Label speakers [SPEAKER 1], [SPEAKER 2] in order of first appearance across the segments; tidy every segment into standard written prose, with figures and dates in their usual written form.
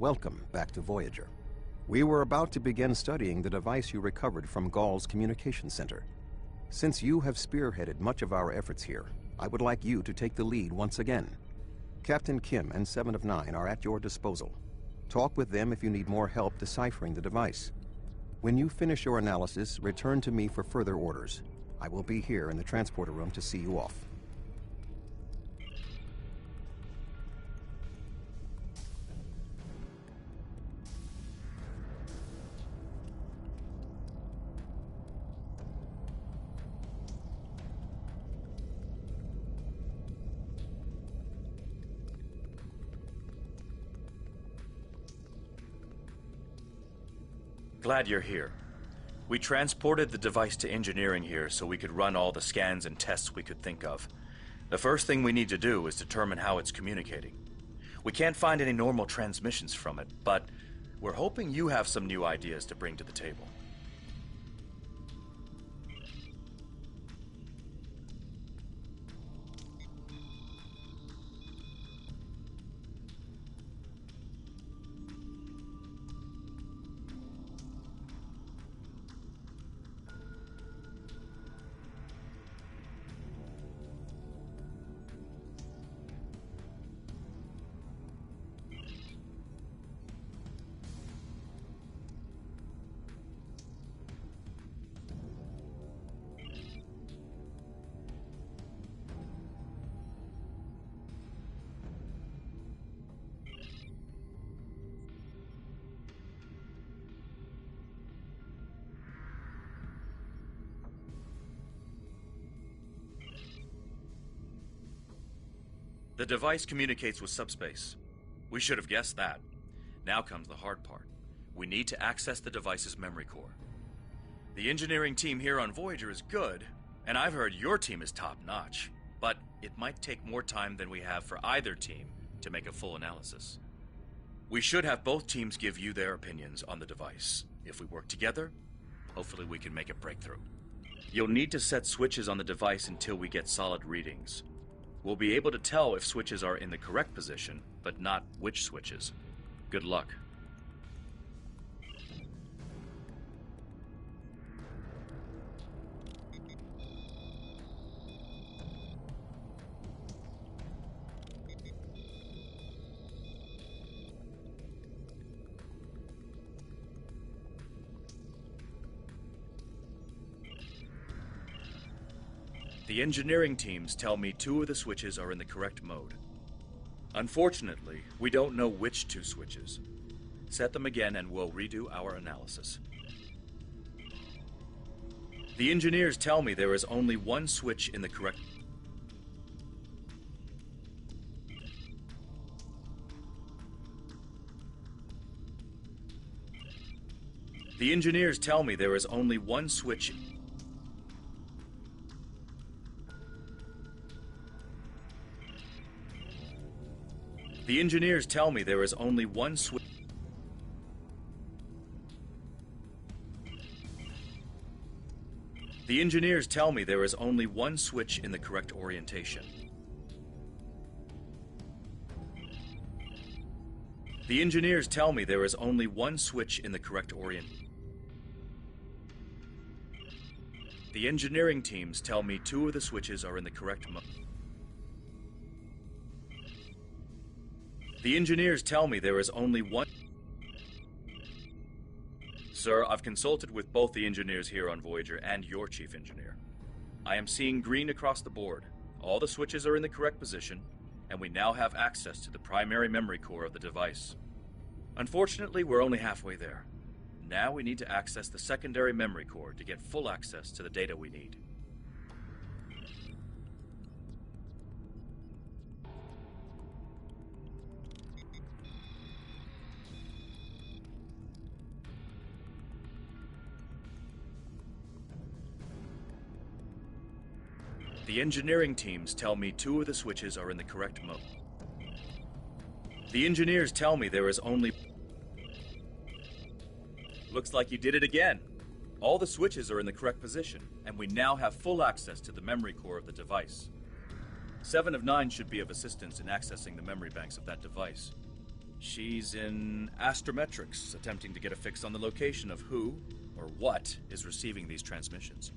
[SPEAKER 1] Welcome back to Voyager. We were about to begin studying the device you recovered from Gall's communication center. Since you have spearheaded much of our efforts here, I would like you to take the lead once again. Captain Kim and 7 of 9 are at your disposal. Talk with them if you need more help deciphering the device. When you finish your analysis, return to me for further orders. I will be here in the transporter room to see you off.
[SPEAKER 2] Glad you're here. We transported the device to engineering here so we could run all the scans and tests we could think of. The first thing we need to do is determine how it's communicating. We can't find any normal transmissions from it, but we're hoping you have some new ideas to bring to the table. The device communicates with subspace. We should have guessed that. Now comes the hard part. We need to access the device's memory core. The engineering team here on Voyager is good, and I've heard your team is top-notch, but it might take more time than we have for either team to make a full analysis. We should have both teams give you their opinions on the device. If we work together, hopefully we can make a breakthrough. You'll need to set switches on the device until we get solid readings. We'll be able to tell if switches are in the correct position, but not which switches. Good luck. The engineering teams tell me 2 of the switches are in the correct mode. Unfortunately, we don't know which 2 switches. Set them again and we'll redo our analysis. The engineers tell me there is only 1 switch in the correct... The engineers tell me there is only 1 switch... The engineers tell me there is only 1 switch. The engineers tell me there is only 1 switch in the correct orientation. The engineers tell me there is only 1 switch in the correct orientation. The engineering teams tell me 2 of the switches are in the correct mode. The engineers tell me there is only 1... Sir, I've consulted with both the engineers here on Voyager and your chief engineer. I am seeing green across the board. All the switches are in the correct position, and we now have access to the primary memory core of the device. Unfortunately, we're only halfway there. Now we need to access the secondary memory core to get full access to the data we need. The engineering teams tell me 2 of the switches are in the correct mode. The engineers tell me there is only... Looks like you did it again. All the switches are in the correct position, and we now have full access to the memory core of the device. 7 of 9 should be of assistance in accessing the memory banks of that device. She's in astrometrics, attempting to get a fix on the location of who or what is receiving these transmissions.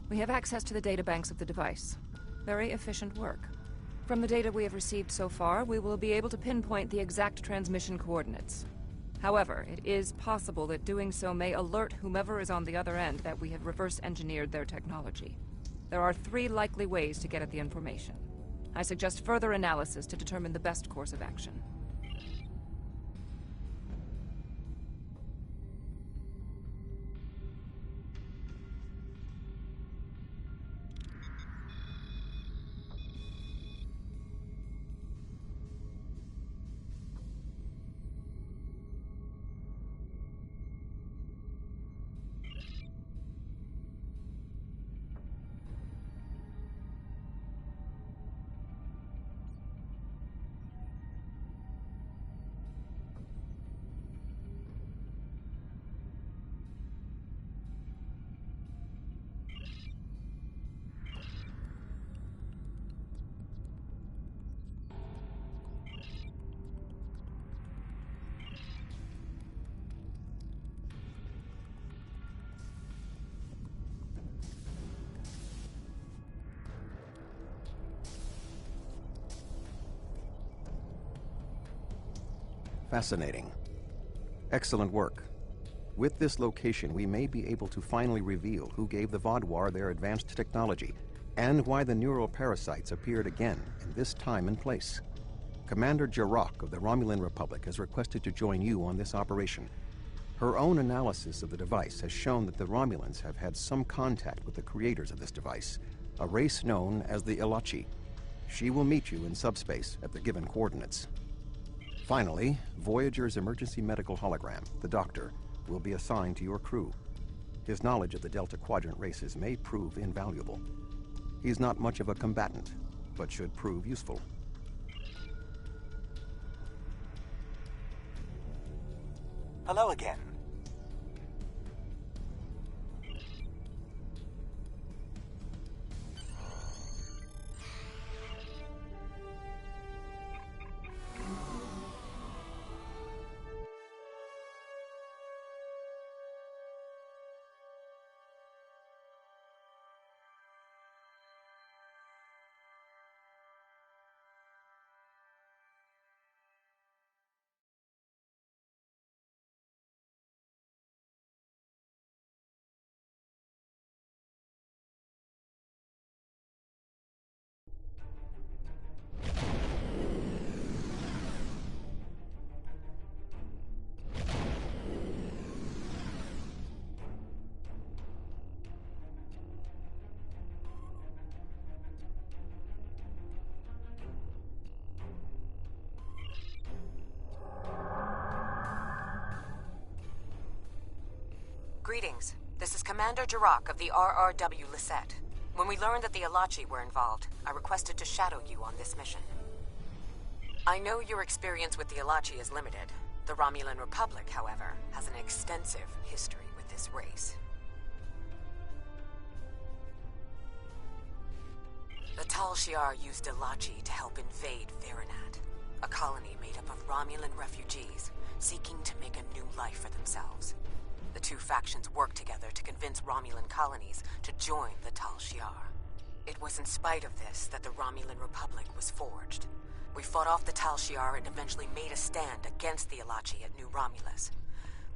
[SPEAKER 3] We have access to the databanks of the device. Very efficient work. From the data we have received so far, we will be able to pinpoint the exact transmission coordinates. However, it is possible that doing so may alert whomever is on the other end that we have reverse-engineered their technology. There are 3 likely ways to get at the information. I suggest further analysis to determine the best course of action.
[SPEAKER 1] Fascinating. Excellent work. With this location, we may be able to finally reveal who gave the Vaadwaur their advanced technology, and why the neural parasites appeared again in this time and place. Commander Jarrok of the Romulan Republic has requested to join you on this operation. Her own analysis of the device has shown that the Romulans have had some contact with the creators of this device, a race known as the Ilachi. She will meet you in subspace at the given coordinates. Finally, Voyager's emergency medical hologram, the Doctor, will be assigned to your crew. His knowledge of the Delta Quadrant races may prove invaluable. He's not much of a combatant, but should prove useful.
[SPEAKER 4] Hello again.
[SPEAKER 5] Greetings. This is Commander Jarrok of the RRW Lisette. When we learned that the Ilachi were involved, I requested to shadow you on this mission. I know your experience with the Ilachi is limited. The Romulan Republic, however, has an extensive history with this race. The Tal Shiar used Ilachi to help invade Veronat, a colony made up of Romulan refugees seeking to make a new life for themselves. The 2 factions worked together to convince Romulan colonies to join the Tal Shiar. It was in spite of this that the Romulan Republic was forged. We fought off the Tal Shiar and eventually made a stand against the Ilachi at New Romulus.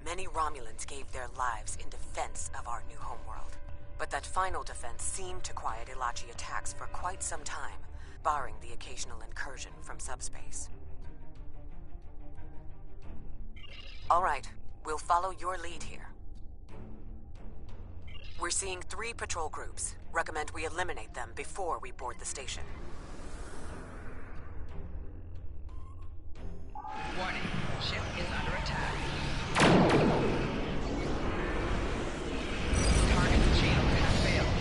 [SPEAKER 5] Many Romulans gave their lives in defense of our new homeworld. But that final defense seemed to quiet Ilachi attacks for quite some time, barring the occasional incursion from subspace. All right, we'll follow your lead here. We're seeing 3 patrol groups. Recommend we eliminate them before we board the station.
[SPEAKER 6] Warning, ship is under attack. Target shield has failed.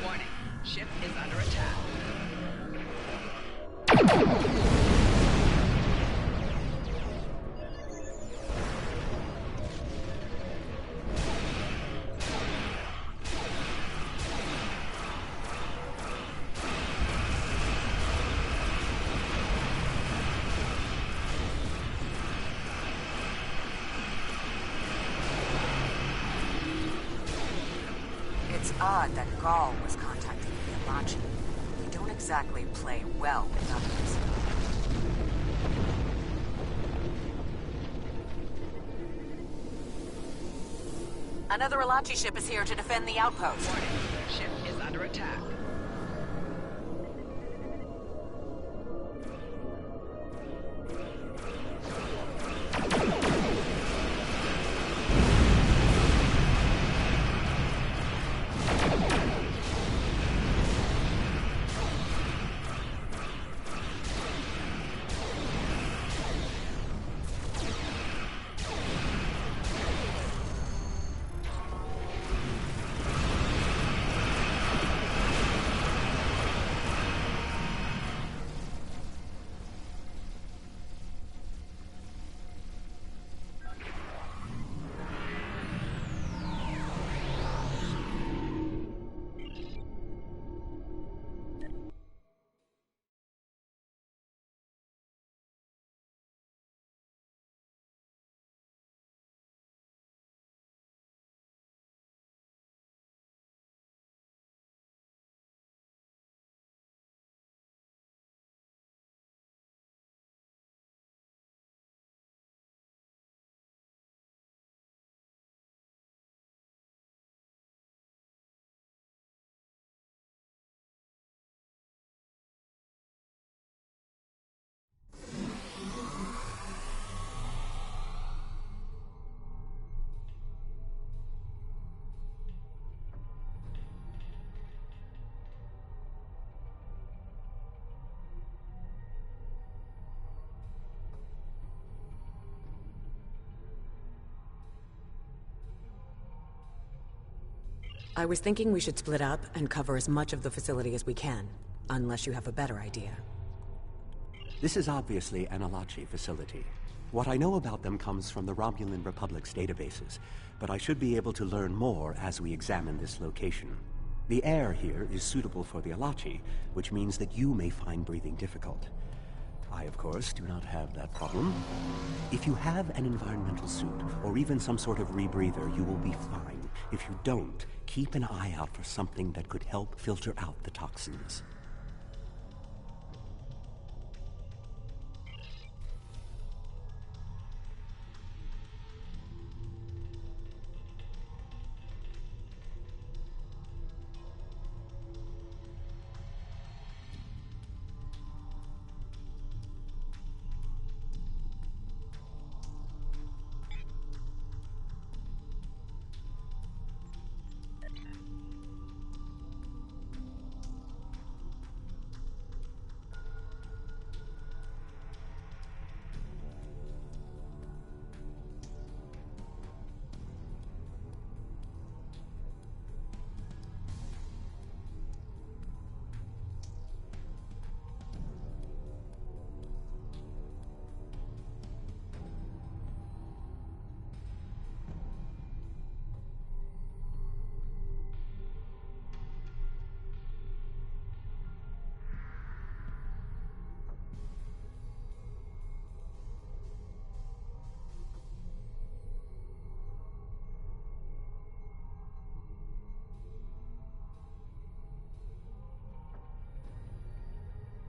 [SPEAKER 6] Warning. Ship is under attack.
[SPEAKER 5] It's odd that Gaul was contacting the Alachi. We don't exactly play well with others. Another Alachi ship is here to defend the outpost.
[SPEAKER 6] Warning. Ship is under attack.
[SPEAKER 5] I was thinking we should split up and cover as much of the facility as we can, unless you have a better idea.
[SPEAKER 7] This is obviously an Alachi facility. What I know about them comes from the Romulan Republic's databases, but I should be able to learn more as we examine this location. The air here is suitable for the Alachi, which means that you may find breathing difficult. I, of course, do not have that problem. If you have an environmental suit, or even some sort of rebreather, you will be fine. If you don't, keep an eye out for something that could help filter out the toxins.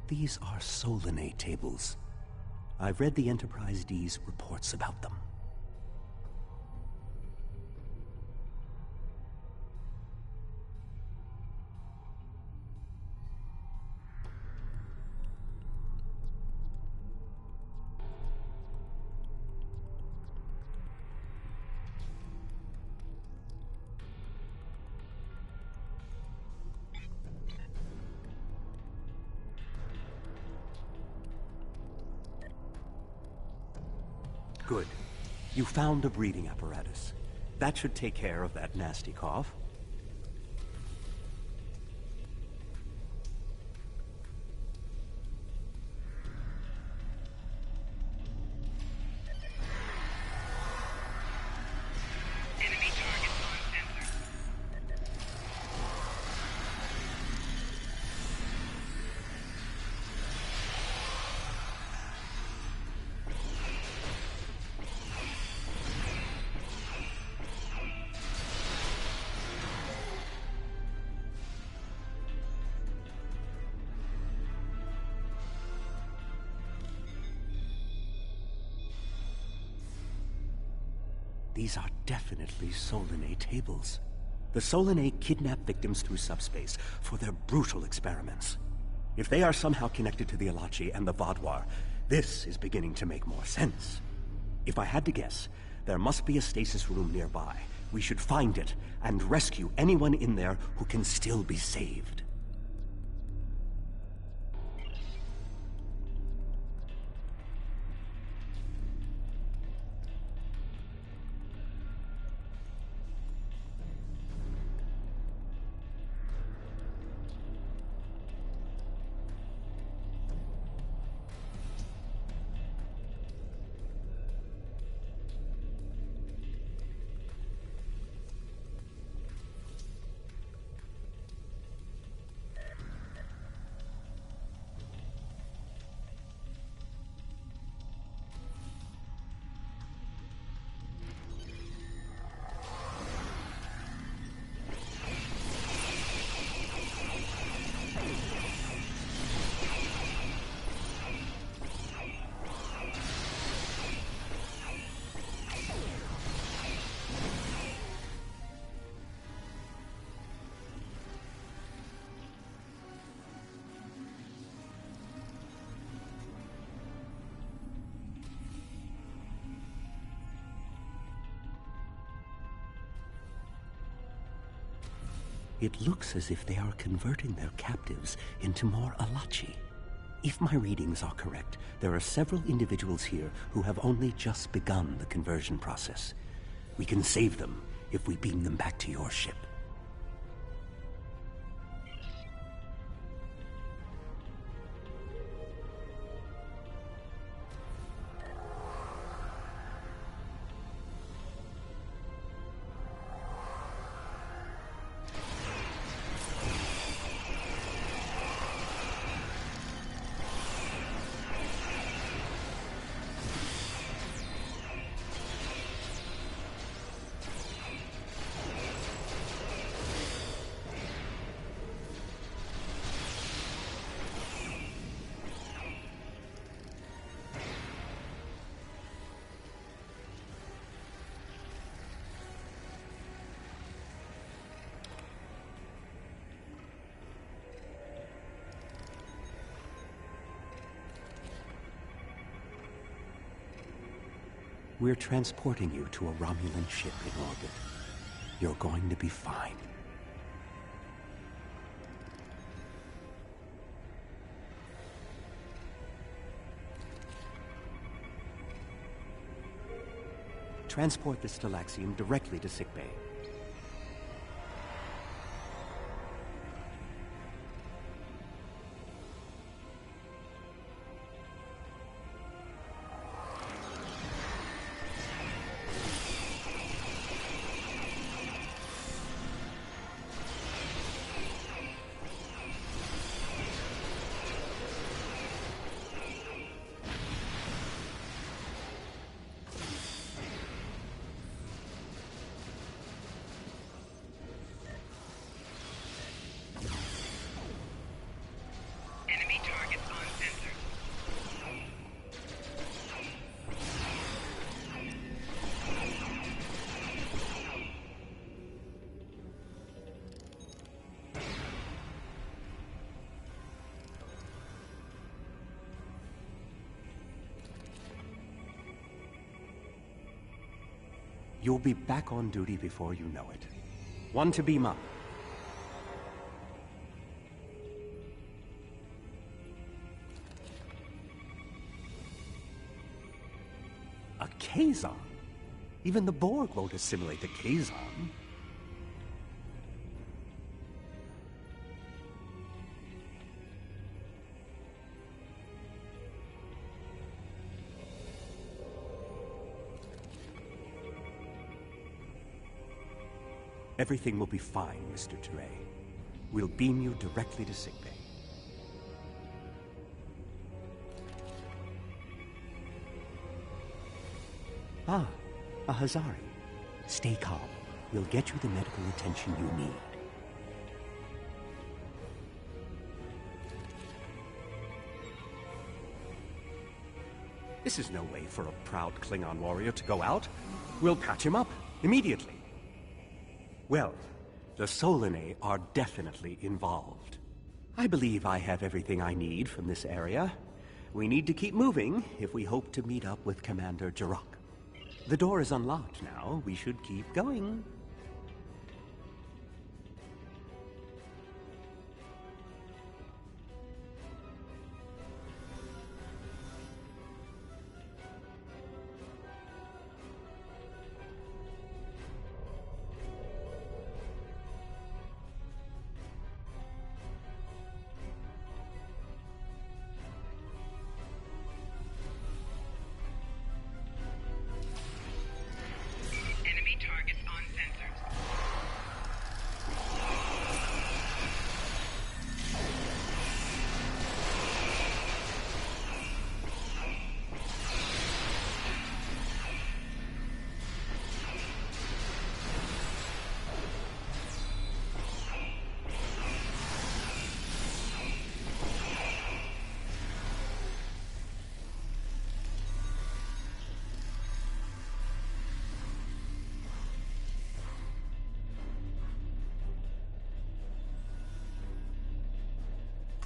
[SPEAKER 7] These are Solanae tables. I've read the Enterprise D's reports about them. Good. You found a breathing apparatus. That should take care of that nasty cough.
[SPEAKER 6] Enemy target on sensor.
[SPEAKER 7] These are definitely Solanae tables. The Solanae kidnap victims through subspace for their brutal experiments. If they are somehow connected to the Alachi and the Vaadwaur, this is beginning to make more sense. If I had to guess, there must be a stasis room nearby. We should find it and rescue anyone in there who can still be saved. It looks as if they are converting their captives into more Alachi. If my readings are correct, there are several individuals here who have only just begun the conversion process. We can save them if we beam them back to your ship. We're transporting you to a Romulan ship in orbit. You're going to be fine. Transport the Stalaxium directly to sickbay.
[SPEAKER 6] Enemy targets on sensor.
[SPEAKER 7] You'll be back on duty before you know it. One to beam up. A Kazon. Even the Borg won't assimilate to Kazon. Everything will be fine, Mr. Ture. We'll beam you directly to sickbay. Ah, a Hazari. Stay calm. We'll get you the medical attention you need. This is no way for a proud Klingon warrior to go out. We'll patch him up immediately. Well, the Solanae are definitely involved. I believe I have everything I need from this area. We need to keep moving if we hope to meet up with Commander Jirok. The door is unlocked now. We should keep going.
[SPEAKER 6] Enemy targets on sensors.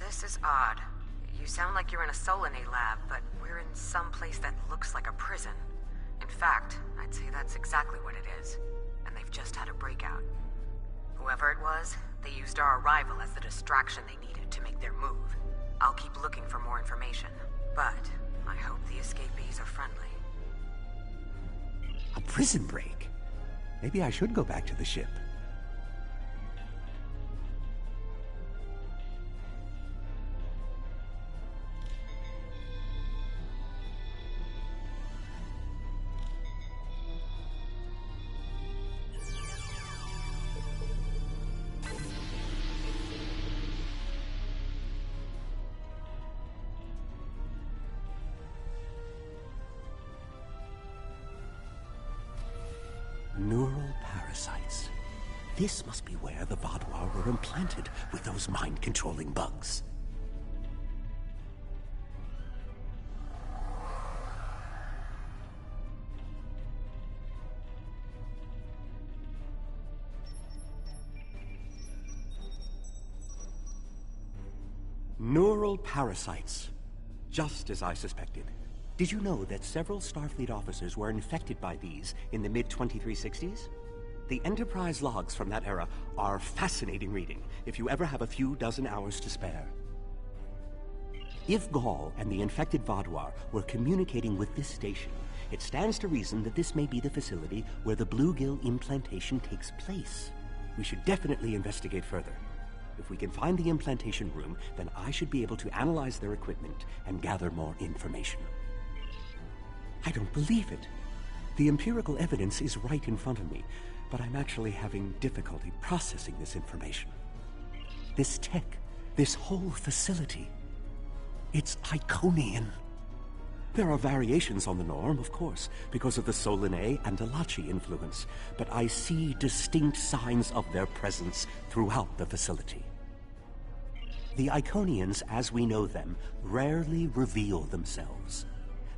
[SPEAKER 5] This is odd. You sound like you're in a Solanae lab, but we're in some place that looks like a prison. In fact, I'd say that's exactly what it is. And they've just had a breakout. Whoever it was, they used our arrival as the distraction they needed to make their move. I'll keep looking for more information, but I hope the escapees are friendly.
[SPEAKER 7] A prison break? Maybe I should go back to the ship. Neural parasites. This must be where the Vaadwaur were implanted with those mind-controlling bugs. Neural parasites. Just as I suspected. Did you know that several Starfleet officers were infected by these in the mid-2360s? The Enterprise logs from that era are fascinating reading, if you ever have a few dozen hours to spare. If Gaul and the infected Vaadwaur were communicating with this station, it stands to reason that this may be the facility where the bluegill implantation takes place. We should definitely investigate further. If we can find the implantation room, then I should be able to analyze their equipment and gather more information. I don't believe it. The empirical evidence is right in front of me, but I'm actually having difficulty processing this information. This tech, this whole facility, it's Iconian. There are variations on the norm, of course, because of the Solanae and Alachi influence, but I see distinct signs of their presence throughout the facility. The Iconians, as we know them, rarely reveal themselves.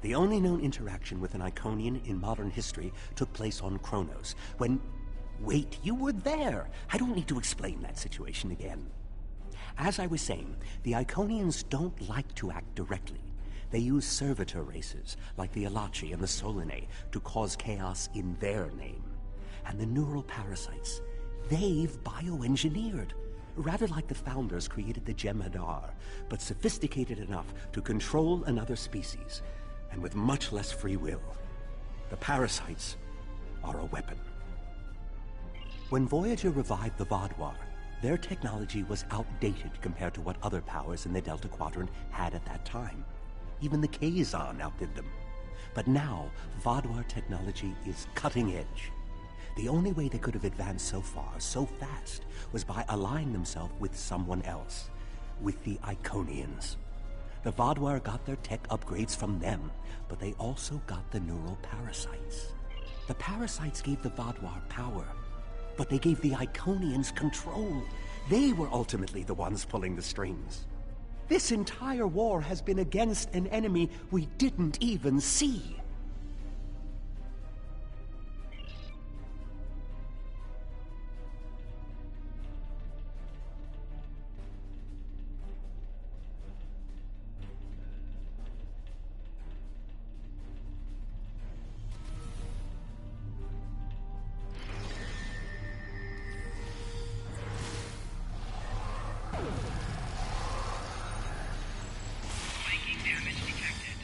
[SPEAKER 7] The only known interaction with an Iconian in modern history took place on Kronos, when... Wait, you were there! I don't need to explain that situation again. As I was saying, the Iconians don't like to act directly. They use servitor races, like the Alachi and the Solanae, to cause chaos in their name. And the neural parasites, they've bioengineered. Rather like the Founders created the Jem'Hadar, but sophisticated enough to control another species, and with much less free will. The parasites are a weapon. When Voyager revived the Vaadwaur, their technology was outdated compared to what other powers in the Delta Quadrant had at that time. Even the Kazon outdid them. But now, Vaadwaur technology is cutting edge. The only way they could have advanced so far, so fast, was by allying themselves with someone else, with the Iconians. The Vaadwaur got their tech upgrades from them, but they also got the neural parasites. The parasites gave the Vaadwaur power, but they gave the Iconians control. They were ultimately the ones pulling the strings. This entire war has been against an enemy we didn't even see.
[SPEAKER 6] Viking damage detected.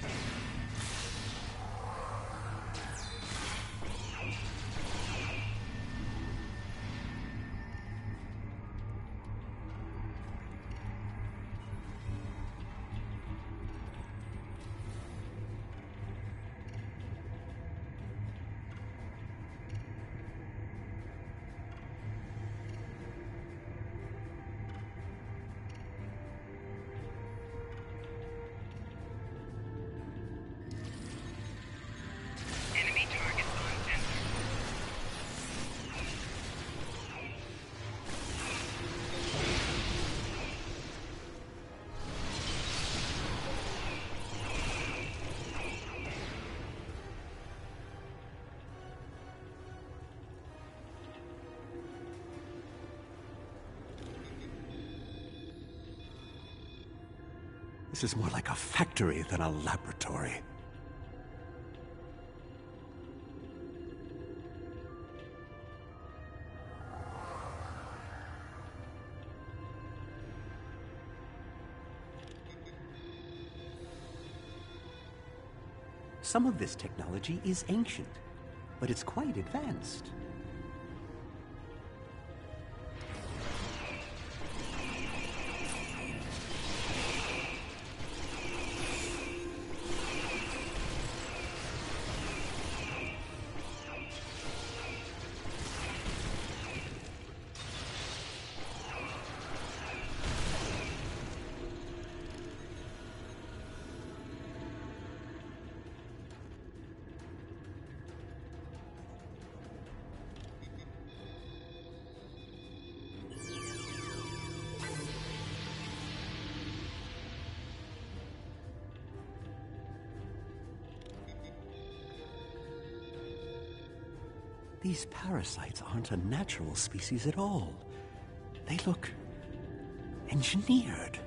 [SPEAKER 6] Enemy targets on sensor.
[SPEAKER 7] This is more like a factory than a laboratory. Some of this technology is ancient, but it's quite advanced. These parasites aren't a natural species at all. They look engineered.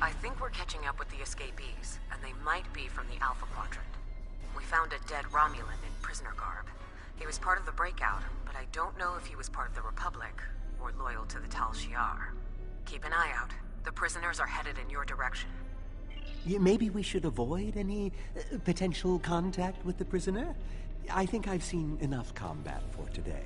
[SPEAKER 5] I think we're catching up with the escapees, and they might be from the Alpha Quadrant. We found a dead Romulan in prisoner garb. He was part of the breakout, but I don't know if he was part of the Republic or loyal to the Tal Shiar. Keep an eye out. The prisoners are headed in your direction.
[SPEAKER 7] Maybe we should avoid any potential contact with the prisoner? I think I've seen enough combat for today.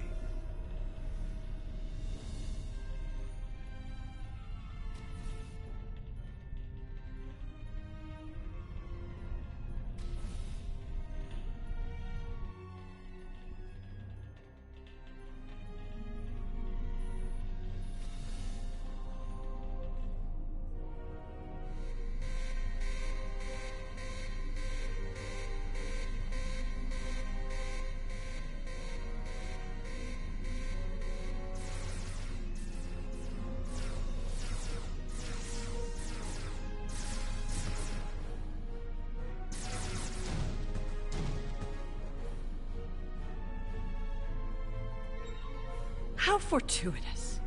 [SPEAKER 8] How fortuitous.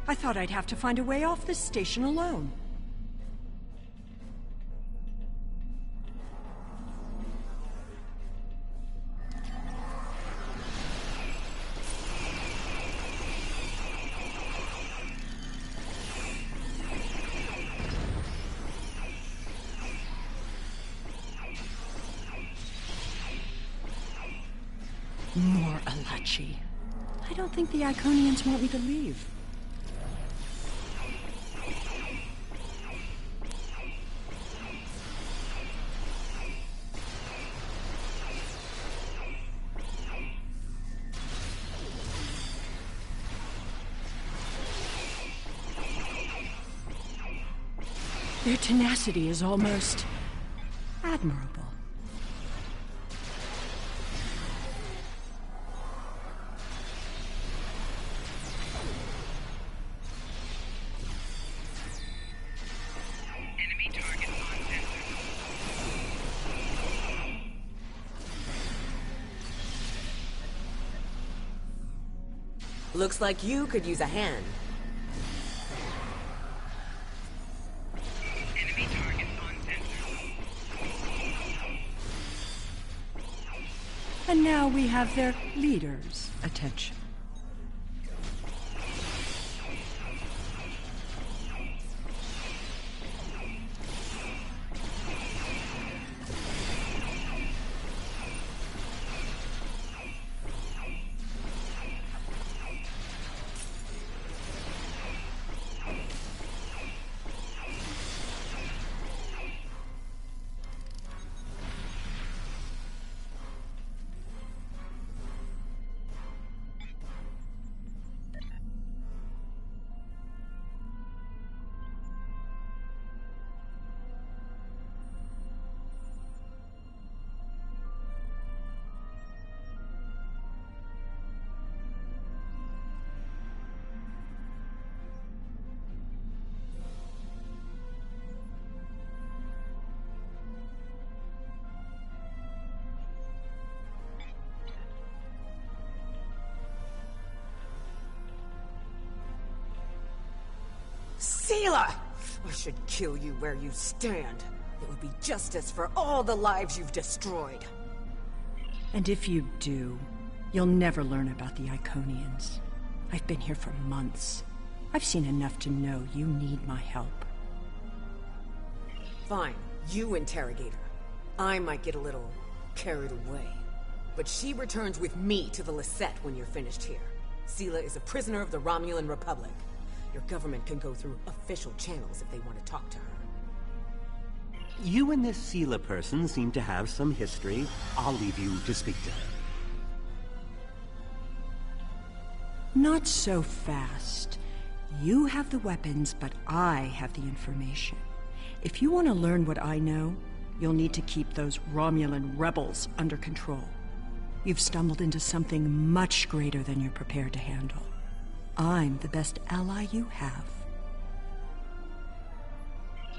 [SPEAKER 8] I thought I'd have to find a way off this station alone. More Alachi. I don't think the Iconians want me to leave. Their tenacity is almost admirable.
[SPEAKER 6] Enemy target on sensor.
[SPEAKER 5] Looks like you could use a hand.
[SPEAKER 6] Enemy target on sensor.
[SPEAKER 8] And now we have their leader's attention.
[SPEAKER 5] Seela! I should kill you where you stand. It would be justice for all the lives you've destroyed.
[SPEAKER 8] And if you do, you'll never learn about the Iconians. I've been here for months. I've seen enough to know you need my help.
[SPEAKER 5] Fine, you interrogate her. I might get a little carried away. But she returns with me to the Lisette when you're finished here. Seela is a prisoner of the Romulan Republic. Your government can go through official channels if they want to talk to her.
[SPEAKER 7] You and this Seela person seem to have some history. I'll leave you to speak to her.
[SPEAKER 8] Not so fast. You have the weapons, but I have the information. If you want to learn what I know, you'll need to keep those Romulan rebels under control. You've stumbled into something much greater than you're prepared to handle. I'm the best ally you have.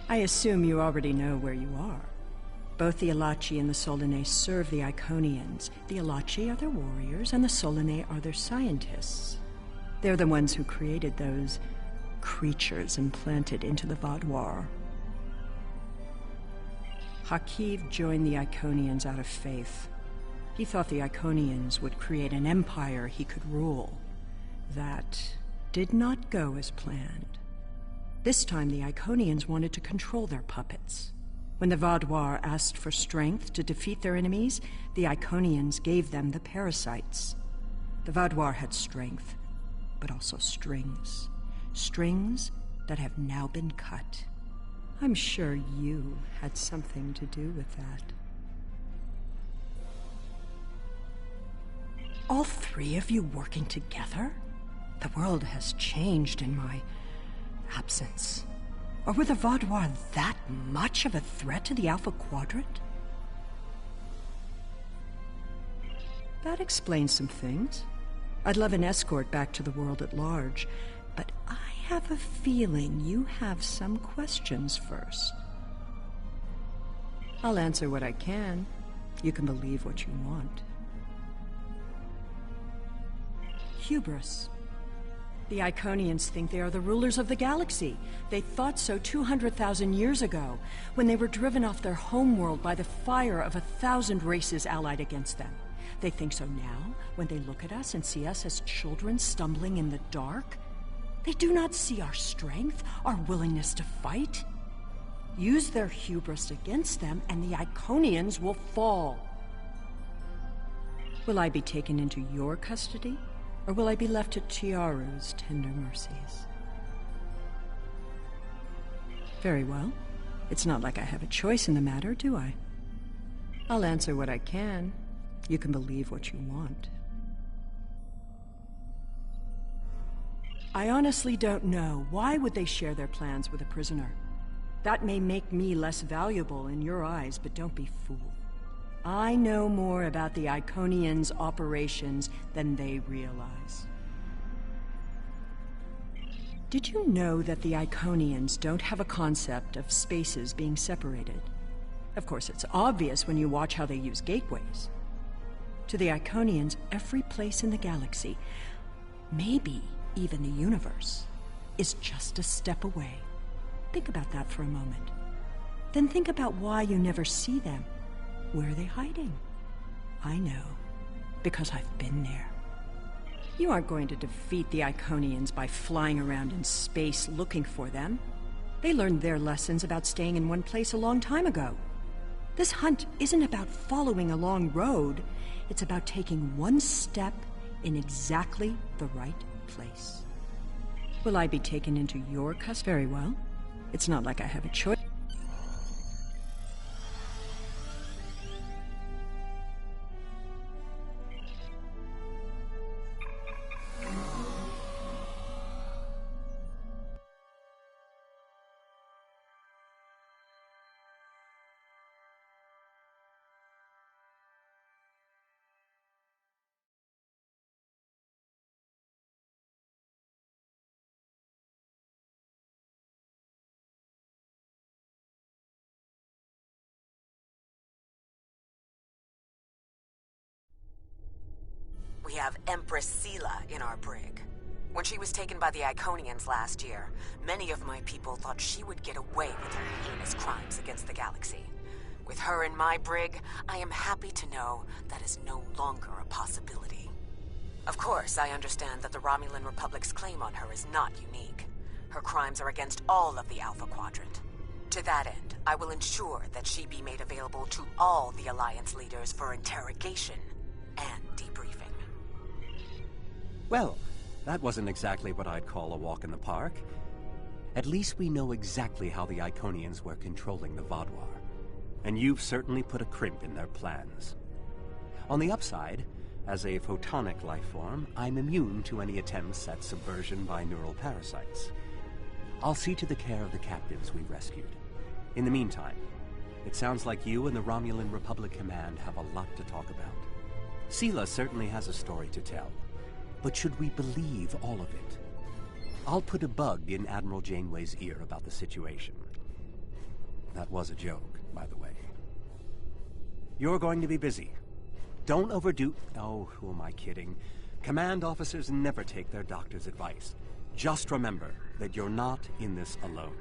[SPEAKER 8] I assume you already know where you are. Both the Alachi and the Solanae serve the Iconians. The Alachi are their warriors, and the Solanae are their scientists. They're the ones who created those creatures implanted into the Vaadwaur. Hakiv joined the Iconians out of faith. He thought the Iconians would create an empire he could rule. That did not go as planned. This time the Iconians wanted to control their puppets. When the Vaudois asked for strength to defeat their enemies, the Iconians gave them the parasites. The Vaudois had strength, but also strings. Strings that have now been cut. I'm sure you had something to do with that. All three of you working together? The world has changed in my absence. Or were the Vaudois that much of a threat to the Alpha Quadrant? That explains some things. I'd love an escort back to the world at large, but I have a feeling you have some questions first. I'll answer what I can. You can believe what you want. Hubris. The Iconians think they are the rulers of the galaxy. They thought so 200,000 years ago, when they were driven off their homeworld by the fire of 1,000 races allied against them. They think so now, when they look at us and see us as children stumbling in the dark. They do not see our strength, our willingness to fight. Use their hubris against them, and the Iconians will fall. Will I be taken into your custody? Or will I be left to Chiaru's tender mercies? Very well. It's not like I have a choice in the matter, do I? I'll answer what I can. You can believe what you want. I honestly don't know. Why would they share their plans with a prisoner? That may make me less valuable in your eyes, but don't be fooled. I know more about the Iconians' operations than they realize. Did you know that the Iconians don't have a concept of spaces being separated? Of course, it's obvious when you watch how they use gateways. To the Iconians, every place in the galaxy, maybe even the universe, is just a step away. Think about that for a moment. Then think about why you never see them. Where are they hiding? I know, because I've been there. You aren't going to defeat the Iconians by flying around in space looking for them. They learned their lessons about staying in one place a long time ago. This hunt isn't about following a long road. It's about taking one step in exactly the right place. Will I be taken into your custody? Very well. It's not like I have a choice.
[SPEAKER 5] We have Empress Sela in our brig. When she was taken by the Iconians last year, many of my people thought she would get away with her heinous crimes against the galaxy. With her in my brig, I am happy to know that is no longer a possibility. Of course, I understand that the Romulan Republic's claim on her is not unique. Her crimes are against all of the Alpha Quadrant. To that end, I will ensure that she be made available to all the Alliance leaders for interrogation and debriefing.
[SPEAKER 7] Well, that wasn't exactly what I'd call a walk in the park. At least we know exactly how the Iconians were controlling the Vaudois. And you've certainly put a crimp in their plans. On the upside, as a photonic life form, I'm immune to any attempts at subversion by neural parasites. I'll see to the care of the captives we rescued. In the meantime, it sounds like you and the Romulan Republic Command have a lot to talk about. Sela certainly has a story to tell. But should we believe all of it? I'll put a bug in Admiral Janeway's ear about the situation. That was a joke, by the way. You're going to be busy. Don't overdo... Oh, who am I kidding? Command officers never take their doctor's advice. Just remember that you're not in this alone.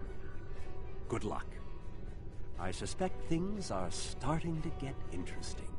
[SPEAKER 7] Good luck. I suspect things are starting to get interesting.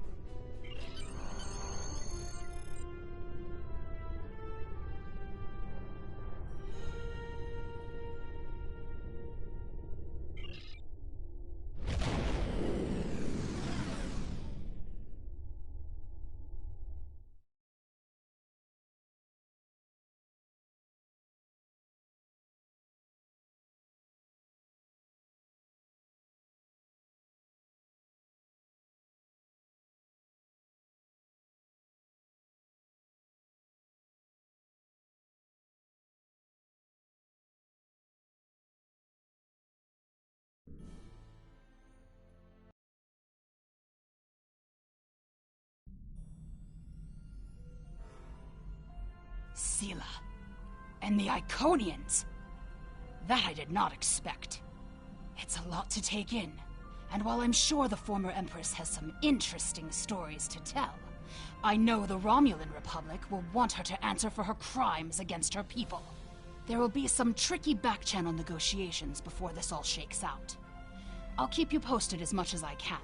[SPEAKER 9] Sela. And the Iconians. That I did not expect. It's a lot to take in. And while I'm sure the former Empress has some interesting stories to tell, I know the Romulan Republic will want her to answer for her crimes against her people. There will be some tricky back-channel negotiations before this all shakes out. I'll keep you posted as much as I can.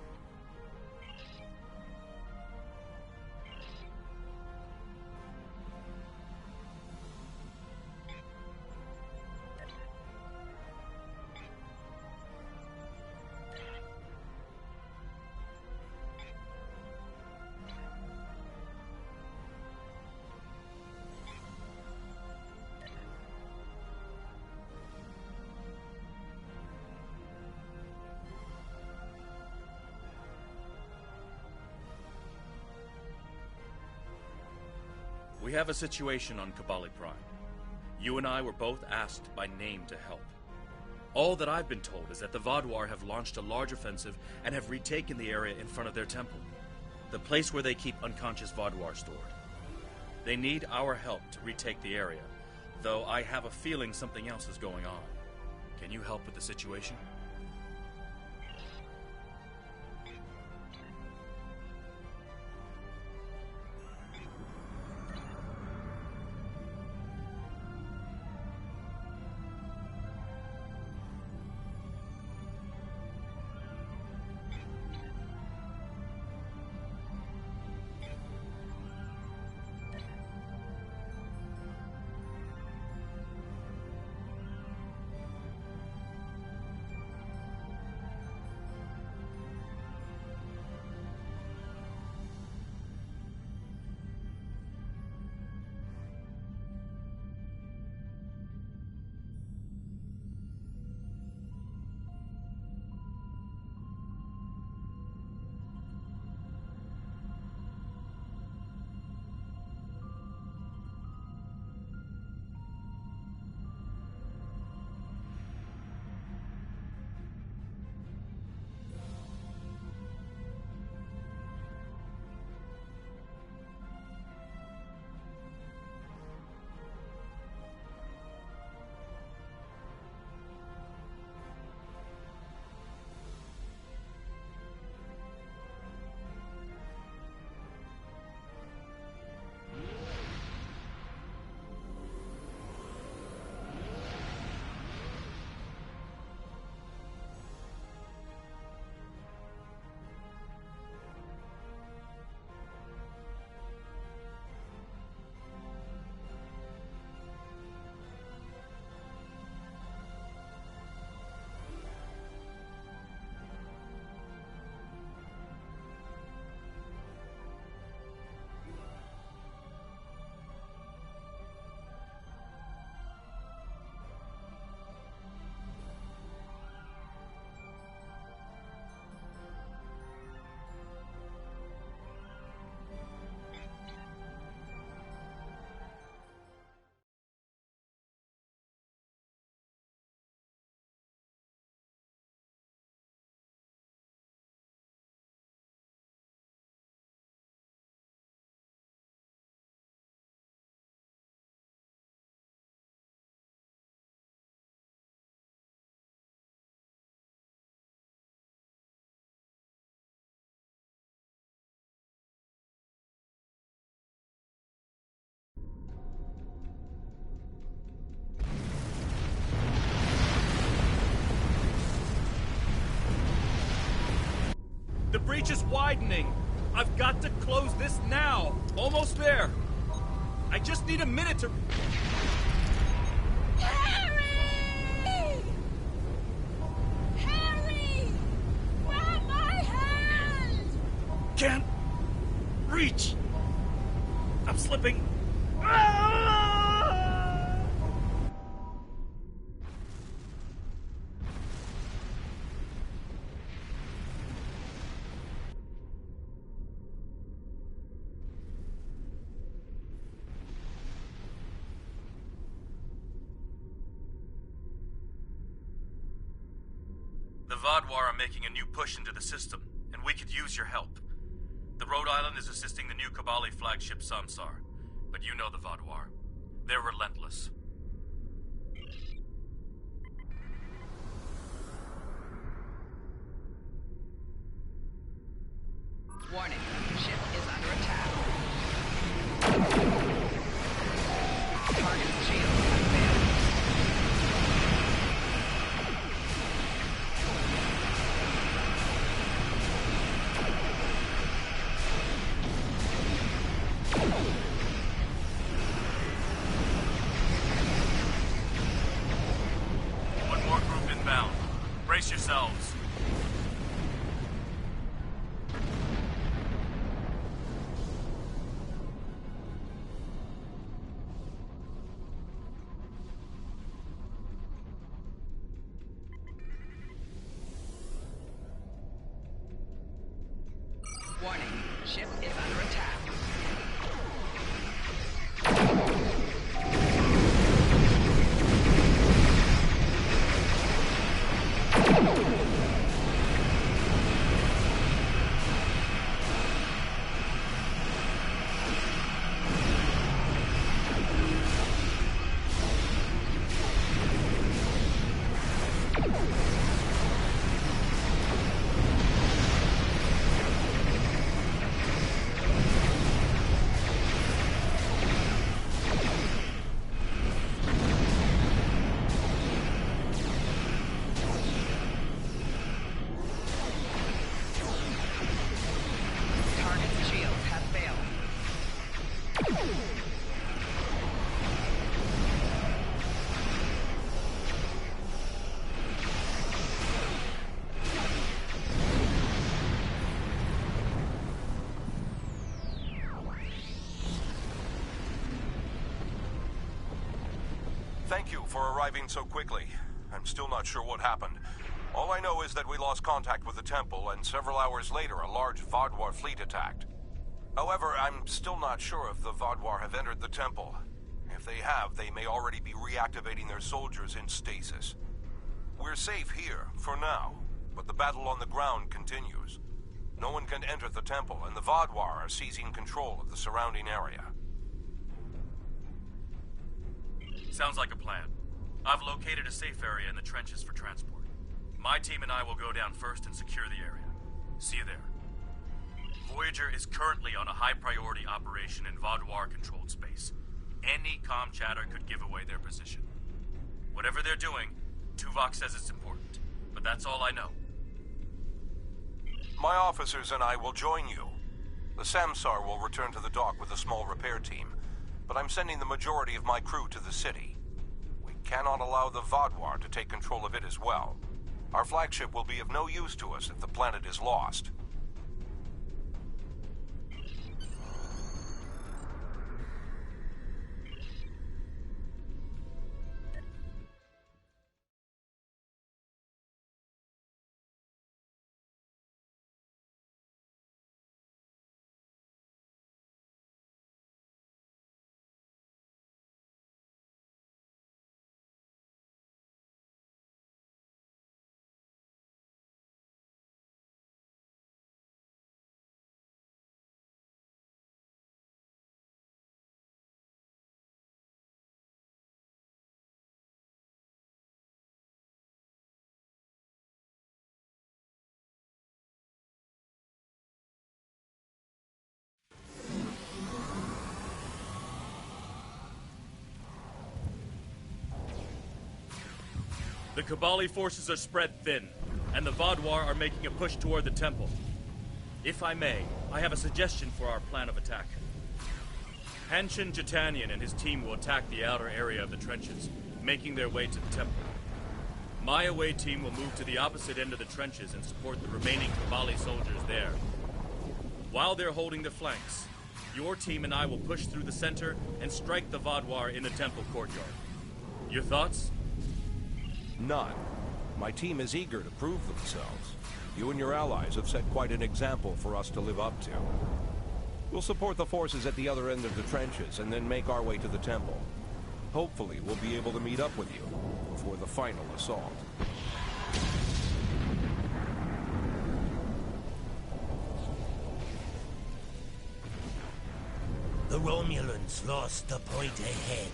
[SPEAKER 2] We have a situation on Kabali Prime. You and I were both asked by name to help. All that I've been told is that the Vaadwaur have launched a large offensive and have retaken the area in front of their temple, the place where they keep unconscious Vaadwaur stored. They need our help to retake the area, though I have a feeling something else is going on. Can you help with the situation? The breach is widening. I've got to close this now. Almost there. I just need a minute to...
[SPEAKER 10] Harry! Harry! Grab my hand!
[SPEAKER 2] Can't reach. I'm slipping. Ah! The Vaadwaur are making a new push into the system, and we could use your help. The Rhode Island is assisting the new Kabali flagship Samsar, but you know the Vaadwaur. They're relentless.
[SPEAKER 11] Warning, ship is under attack. Target shield has failed.
[SPEAKER 2] One more group inbound. Brace yourselves.
[SPEAKER 11] Warning, ship is under attack. Target's shields have failed.
[SPEAKER 12] Thank you for arriving so quickly. I'm still not sure what happened. All I know is that we lost contact with the temple, and several hours later a large Vaadwaur fleet attacked. However, I'm still not sure if the Vaadwaur have entered the temple. If they have, they may already be reactivating their soldiers in stasis. We're safe here, for now, but the battle on the ground continues. No one can enter the temple, and the Vaadwaur are seizing control of the surrounding area.
[SPEAKER 2] Sounds like a plan. I've located a safe area in the trenches for transport. My team and I will go down first and secure the area. See you there. Voyager is currently on a high-priority operation in Vaadwaur-controlled space. Any comm chatter could give away their position. Whatever they're doing, Tuvok says it's important, but that's all I know.
[SPEAKER 12] My officers and I will join you. The Samsar will return to the dock with a small repair team, but I'm sending the majority of my crew to the city. We cannot allow the Vaadwaur to take control of it as well. Our flagship will be of no use to us if the planet is lost.
[SPEAKER 2] The Kabali forces are spread thin, and the Vaadwaur are making a push toward the temple. If I may, I have a suggestion for our plan of attack. Hanshin Jatanian and his team will attack the outer area of the trenches, making their way to the temple. My away team will move to the opposite end of the trenches and support the remaining Kabali soldiers there. While they're holding the flanks, your team and I will push through the center and strike the Vaadwaur in the temple courtyard. Your thoughts?
[SPEAKER 12] None. My team is eager to prove themselves. You and your allies have set quite an example for us to live up to. We'll support the forces at the other end of the trenches and then make our way to the temple. Hopefully, we'll be able to meet up with you before the final assault.
[SPEAKER 13] The Romulans lost the point ahead.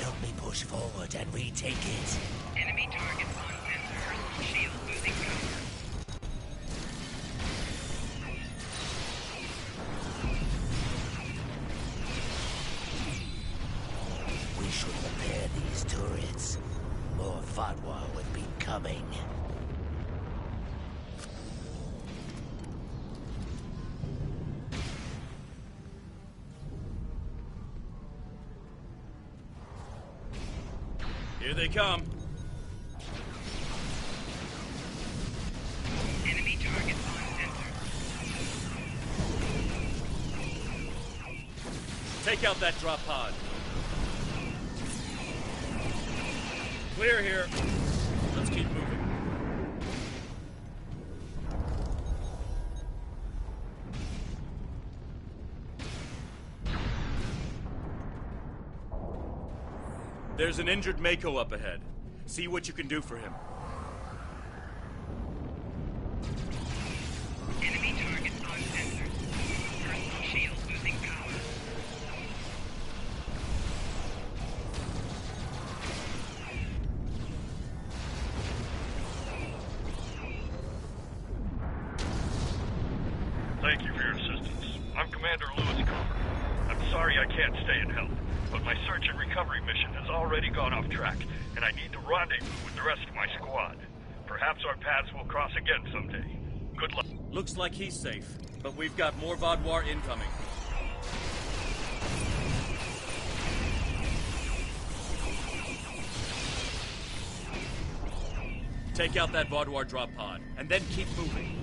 [SPEAKER 13] Help me push forward and retake it.
[SPEAKER 6] Enemy targets on sensor. Shield losing power.
[SPEAKER 13] We should repair these turrets. More Fatwa would be coming.
[SPEAKER 2] Here they come.
[SPEAKER 6] Enemy targets on sensor.
[SPEAKER 2] Take out that drop pod. Clear here. Let's keep moving. There's an injured Mako up ahead. See what you can do for him.
[SPEAKER 6] Enemy targets on sensor. Personal shield losing power.
[SPEAKER 14] Thank you for your assistance. I'm Commander Lewis Cooper. I'm sorry I can't stay and help, but my search and recovery mission has already gone off track, and I need to rendezvous with the rest of my squad. Perhaps our paths will cross again someday. Good luck.
[SPEAKER 2] Looks like he's safe, but we've got more Vaadwaur incoming. Take out that Vaadwaur drop pod, and then keep moving.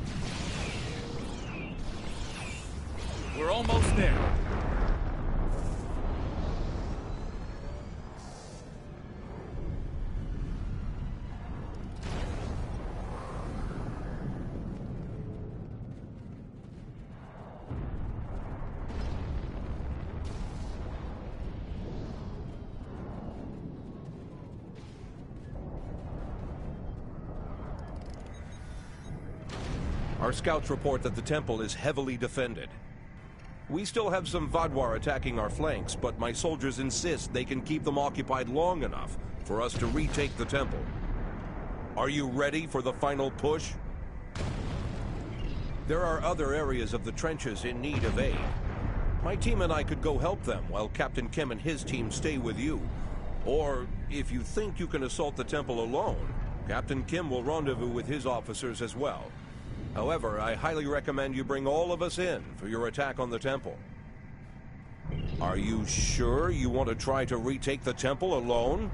[SPEAKER 2] We're almost there.
[SPEAKER 12] Our scouts report that the temple is heavily defended. We still have some Vaadwaur attacking our flanks, but my soldiers insist they can keep them occupied long enough for us to retake the temple. Are you ready for the final push? There are other areas of the trenches in need of aid. My team and I could go help them while Captain Kim and his team stay with you. Or, if you think you can assault the temple alone, Captain Kim will rendezvous with his officers as well. However, I highly recommend you bring all of us in for your attack on the temple. Are you sure you want to try to retake the temple alone?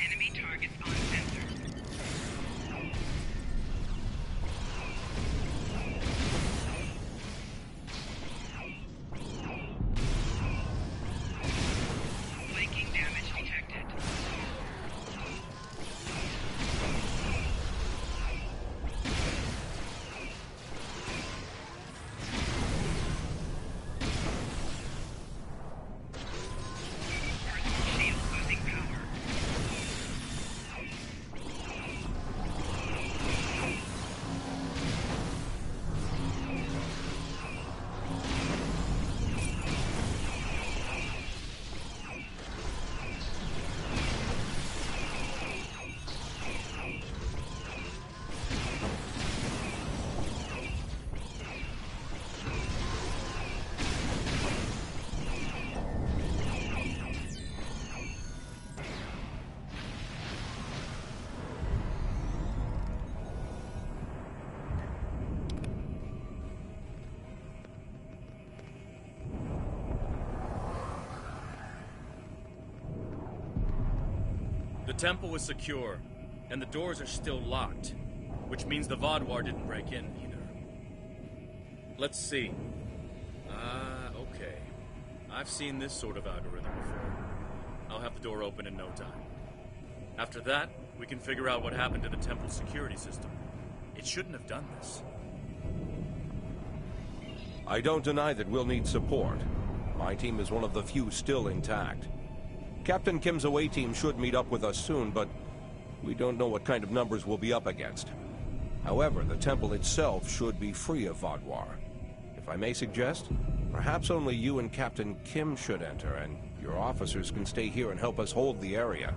[SPEAKER 6] Enemy targets on sensor. Flanking damage detected. Personal shield losing power.
[SPEAKER 2] The temple is secure, and the doors are still locked, which means the Vaadwaur didn't break in either. Let's see. Okay. I've seen this sort of algorithm before. I'll have the door open in no time. After that, we can figure out what happened to the temple's security system. It shouldn't have done this.
[SPEAKER 12] I don't deny that we'll need support. My team is one of the few still intact. Captain Kim's away team should meet up with us soon, but we don't know what kind of numbers we'll be up against. However, the temple itself should be free of Vaadwaur. If I may suggest, perhaps only you and Captain Kim should enter, and your officers can stay here and help us hold the area.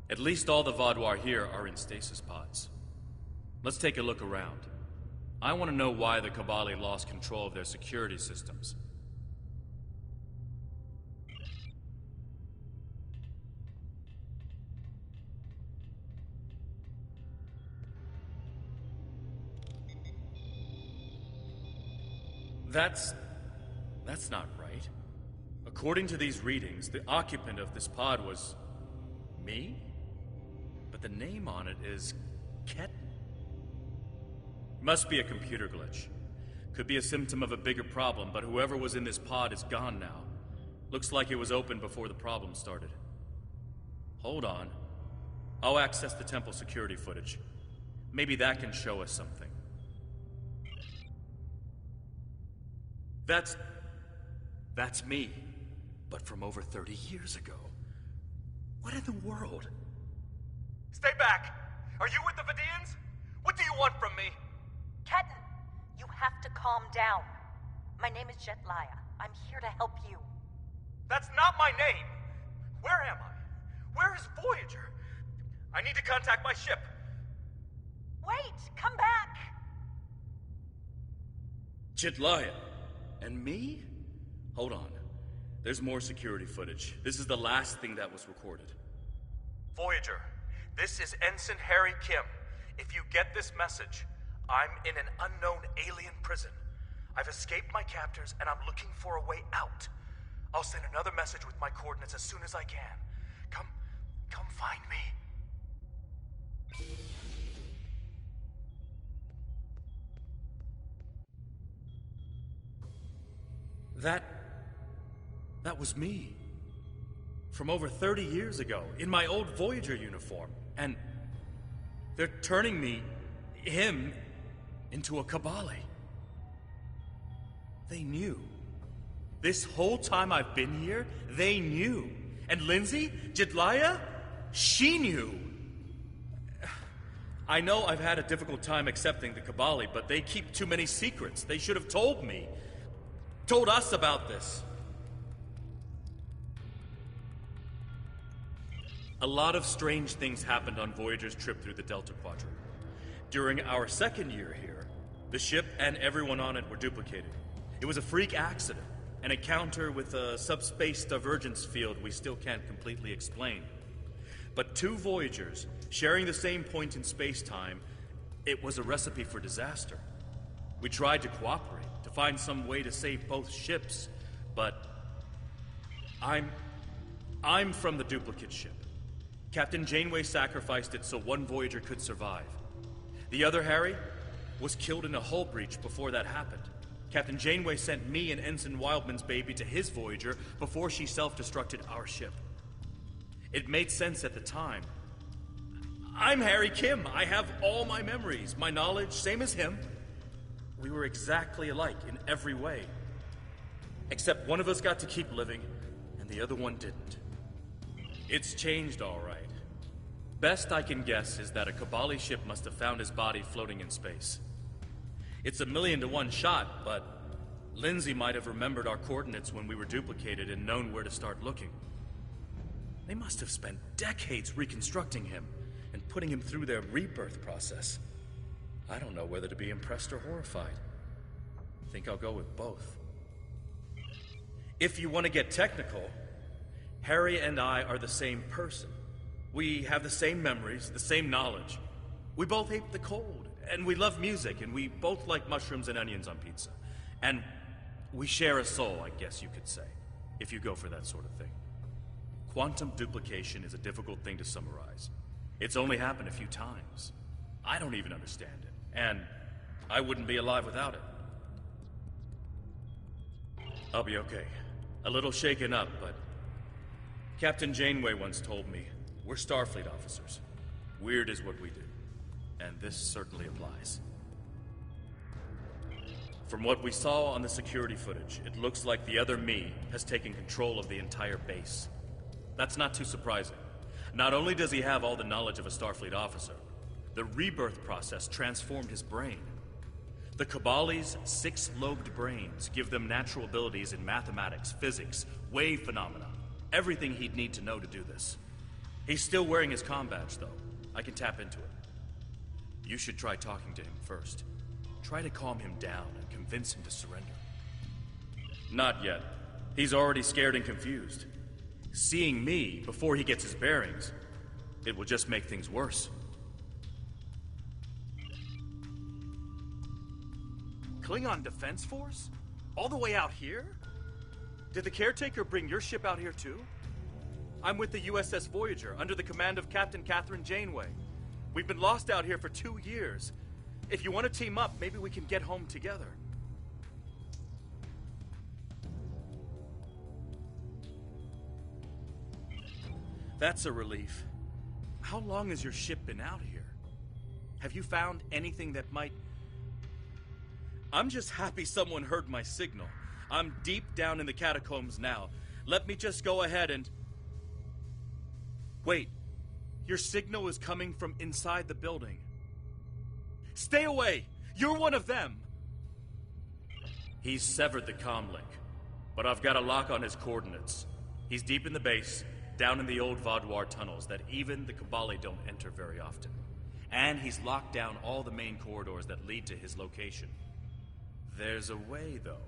[SPEAKER 2] At least all the Vaadwaur here are in stasis pods. Let's take a look around. I want to know why the Kabali lost control of their security systems. That's not right. According to these readings, the occupant of this pod was me? But the name on it is Ketten. Must be a computer glitch. Could be a symptom of a bigger problem, but whoever was in this pod is gone now. Looks like it was open before the problem started. Hold on. I'll access the temple security footage. Maybe that can show us something. That's me. But from over 30 years ago. What in the world?
[SPEAKER 15] Stay back! Are you with the Vidians? What do you want from me?
[SPEAKER 16] Ketten, you have to calm down. My name is Jetlaya. I'm here to help you.
[SPEAKER 15] That's not my name! Where am I? Where is Voyager? I need to contact my ship.
[SPEAKER 16] Wait! Come back!
[SPEAKER 2] Jetlaya. And me? Hold on. There's more security footage. This is the last thing that was recorded.
[SPEAKER 15] Voyager, this is Ensign Harry Kim. If you get this message, I'm in an unknown alien prison. I've escaped my captors and I'm looking for a way out. I'll send another message with my coordinates as soon as I can. Come find me.
[SPEAKER 2] That was me. From over 30 years ago, in my old Voyager uniform. And they're turning him, into a Kabali. They knew. This whole time I've been here, they knew. And Lindsay, Jetlaya, she knew. I know I've had a difficult time accepting the Kabali, but they keep too many secrets. They should have told me. Told us about this. A lot of strange things happened on Voyager's trip through the Delta Quadrant. During our second year here, the ship and everyone on it were duplicated. It was a freak accident, an encounter with a subspace divergence field we still can't completely explain. But two Voyagers, sharing the same point in space-time, it was a recipe for disaster. We tried to cooperate, to find some way to save both ships, but I'm from the duplicate ship. Captain Janeway sacrificed it so one Voyager could survive. The other, Harry, was killed in a hull breach before that happened. Captain Janeway sent me and Ensign Wildman's baby to his Voyager before she self-destructed our ship. It made sense at the time. I'm Harry Kim. I have all my memories, my knowledge, same as him. We were exactly alike in every way. Except one of us got to keep living, and the other one didn't. It's changed, all right. Best I can guess is that a Kabali ship must have found his body floating in space. It's a 1,000,000 to 1 shot, but Lindsay might have remembered our coordinates when we were duplicated and known where to start looking. They must have spent decades reconstructing him and putting him through their rebirth process. I don't know whether to be impressed or horrified. I think I'll go with both. If you want to get technical, Harry and I are the same person. We have the same memories, the same knowledge. We both hate the cold, and we love music, and we both like mushrooms and onions on pizza. And we share a soul, I guess you could say, if you go for that sort of thing. Quantum duplication is a difficult thing to summarize. It's only happened a few times. I don't even understand it, and I wouldn't be alive without it. I'll be okay. A little shaken up, but Captain Janeway once told me, we're Starfleet officers. Weird is what we do, and this certainly applies. From what we saw on the security footage, it looks like the other me has taken control of the entire base. That's not too surprising. Not only does he have all the knowledge of a Starfleet officer, the rebirth process transformed his brain. The Cabali's 6-lobed brains give them natural abilities in mathematics, physics, wave phenomena, everything he'd need to know to do this. He's still wearing his comm badge, though. I can tap into it. You should try talking to him first. Try to calm him down and convince him to surrender. Not yet. He's already scared and confused. Seeing me before he gets his bearings, it will just make things worse.
[SPEAKER 15] Klingon Defense Force? All the way out here? Did the caretaker bring your ship out here too? I'm with the USS Voyager, under the command of Captain Catherine Janeway. We've been lost out here for 2 years. If you want to team up, maybe we can get home together. That's a relief. How long has your ship been out here? Have you found anything that might... I'm just happy someone heard my signal. I'm deep down in the catacombs now. Let me just go ahead and... Wait. Your signal is coming from inside the building. Stay away! You're one of them! He's severed the comm link, but I've got a lock on his coordinates. He's deep in the base, down in the old Vaudouar tunnels that even the Cabali don't enter very often. And he's locked down all the main corridors that lead to his location. There's a way, though.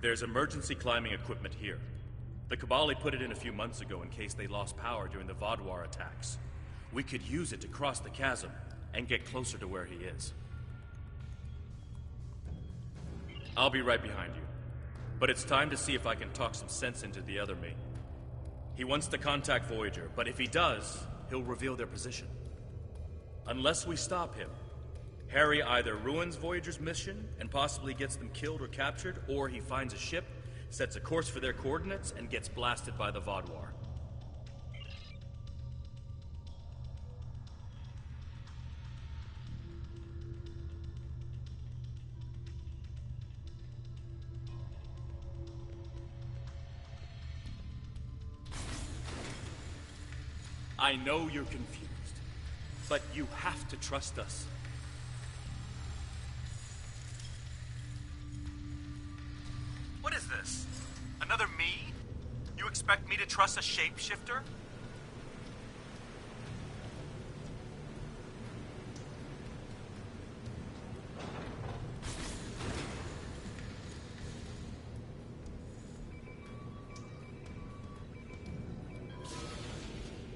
[SPEAKER 15] There's emergency climbing equipment here. The Cabali put it in a few months ago in case they lost power during the Vaudouar attacks. We could use it to cross the chasm and get closer to where he is. I'll be right behind you. But it's time to see if I can talk some sense into the other me. He wants to contact Voyager, but if he does, he'll reveal their position. Unless we stop him, Harry either ruins Voyager's mission and possibly gets them killed or captured, or he finds a ship, sets a course for their coordinates, and gets blasted by the Vaudouar. I know you're confused, but you have to trust us. What is this? Another me? You expect me to trust a shapeshifter?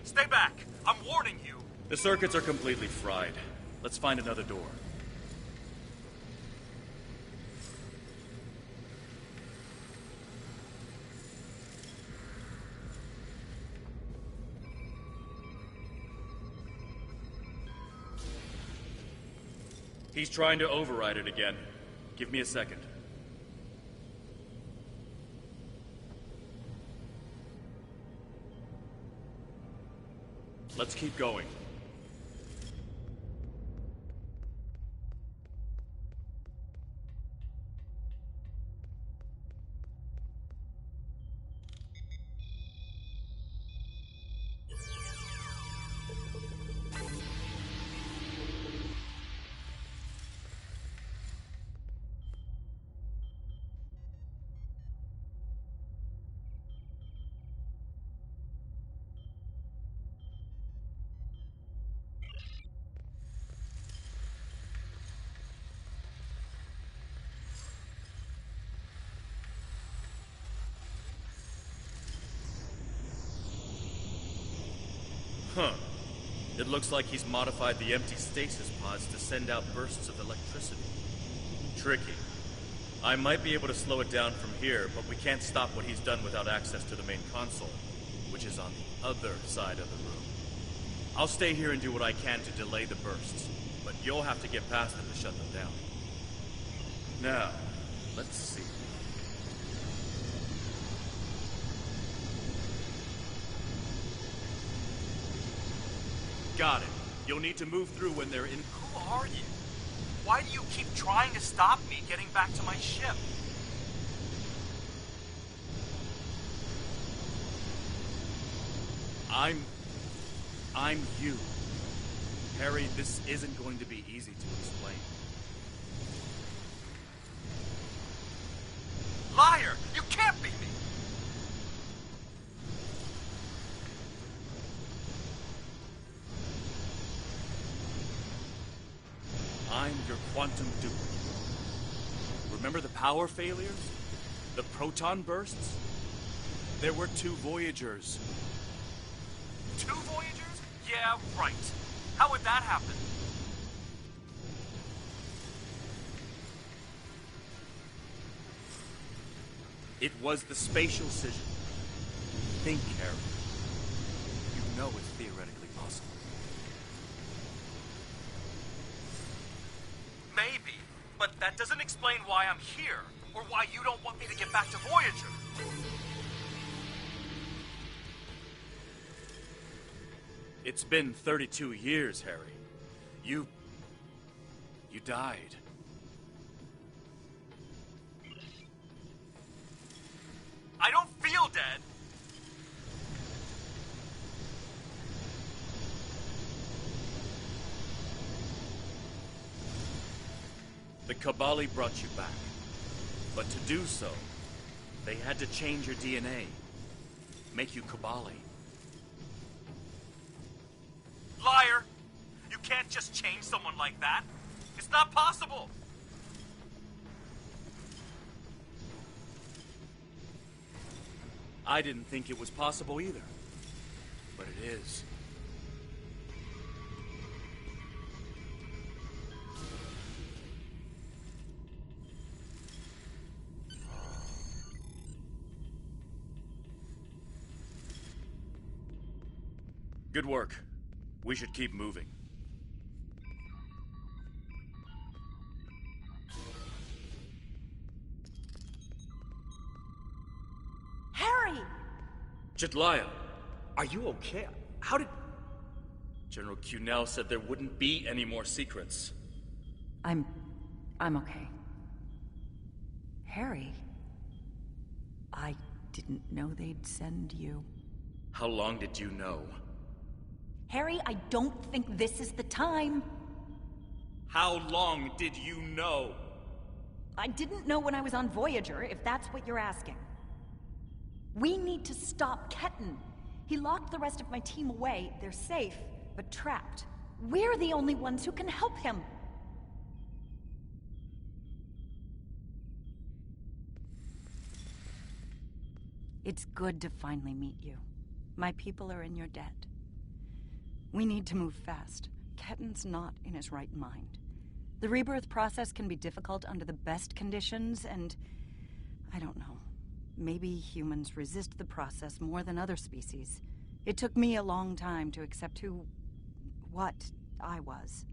[SPEAKER 15] Stay back! I'm warning you!
[SPEAKER 2] The circuits are completely fried. Let's find another door. He's trying to override it again. Give me a second. Let's keep going. Huh. It looks like he's modified the empty stasis pods to send out bursts of electricity. Tricky. I might be able to slow it down from here, but we can't stop what he's done without access to the main console. which is on the other side of the room. I'll stay here and do what I can to delay the bursts, but you'll have to get past them to shut them down. Now, let's see. Got it. You'll need to move through when they're in...
[SPEAKER 15] Who are you? Why do you keep trying to stop me getting back to my ship?
[SPEAKER 2] I'm you. Harry, this isn't going to be easy to explain.
[SPEAKER 15] Liar! You can't be me!
[SPEAKER 2] I'm your quantum duplicate. Remember the power failures? The proton bursts? There were 2 Voyagers.
[SPEAKER 15] 2 Voyagers? Yeah, right. How would that happen?
[SPEAKER 2] It was the spatial scission. Think, Harry. You know it's theoretically possible.
[SPEAKER 15] Maybe, but that doesn't explain why I'm here, or why you don't want me to get back to Voyager.
[SPEAKER 2] It's been 32 years, Harry. You died.
[SPEAKER 15] I don't feel dead.
[SPEAKER 2] The Kabali brought you back. But to do so, they had to change your DNA. Make you Kabali.
[SPEAKER 15] Liar! You can't just change someone like that. It's not possible.
[SPEAKER 2] I didn't think it was possible either. But it is. Good work. We should keep moving.
[SPEAKER 16] Harry!
[SPEAKER 2] Jetlaya, are you okay? How did... General Cunell said there wouldn't be any more secrets.
[SPEAKER 8] I'm okay. Harry, I didn't know they'd send you.
[SPEAKER 2] How long did you know?
[SPEAKER 16] Harry, I don't think this is the time.
[SPEAKER 2] How long did you know?
[SPEAKER 16] I didn't know when I was on Voyager, if that's what you're asking. We need to stop Ketan. He locked the rest of my team away. They're safe, but trapped. We're the only ones who can help him.
[SPEAKER 8] It's good to finally meet you. My people are in your debt. We need to move fast. Ketan's not in his right mind. The rebirth process can be difficult under the best conditions, and... I don't know. Maybe humans resist the process more than other species. It took me a long time to accept what I was.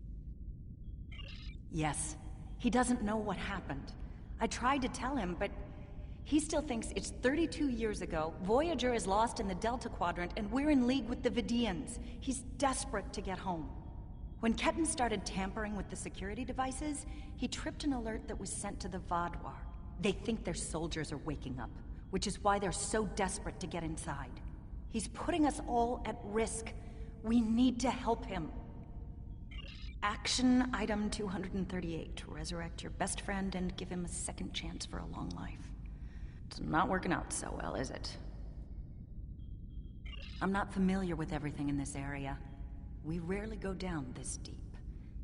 [SPEAKER 8] Yes, he doesn't know what happened. I tried to tell him, but he still thinks it's 32 years ago, Voyager is lost in the Delta Quadrant, and we're in league with the Vidians. He's desperate to get home. When Ketan started tampering with the security devices, he tripped an alert that was sent to the Vaadwaur. They think their soldiers are waking up, which is why they're so desperate to get inside. He's putting us all at risk. We need to help him. Action item 238. Resurrect your best friend and give him a second chance for a long life. It's not working out so well, is it? I'm not familiar with everything in this area. We rarely go down this deep.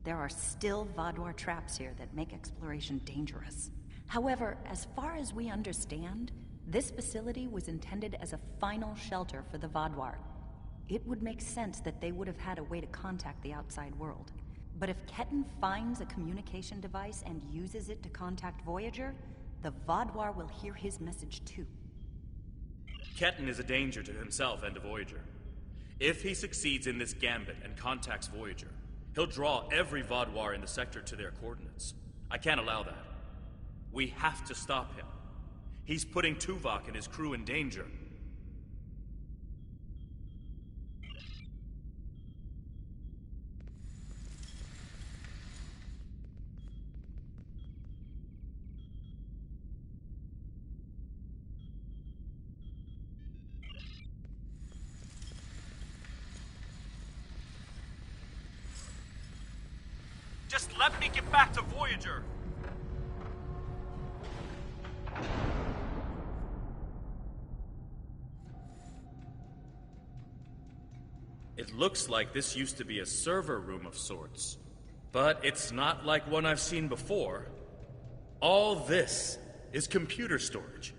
[SPEAKER 8] There are still Vaadwaur traps here that make exploration dangerous. However, as far as we understand, this facility was intended as a final shelter for the Vaadwaur. It would make sense that they would have had a way to contact the outside world. But if Ketan finds a communication device and uses it to contact Voyager, the Vaadwaur will hear his message too.
[SPEAKER 2] Ketten is a danger to himself and to Voyager. If he succeeds in this gambit and contacts Voyager, he'll draw every Vaadwaur in the sector to their coordinates. I can't allow that. We have to stop him. He's putting Tuvok and his crew in danger. Just let me get back to Voyager! It looks like this used to be a server room of sorts. But it's not like one I've seen before. All this is computer storage.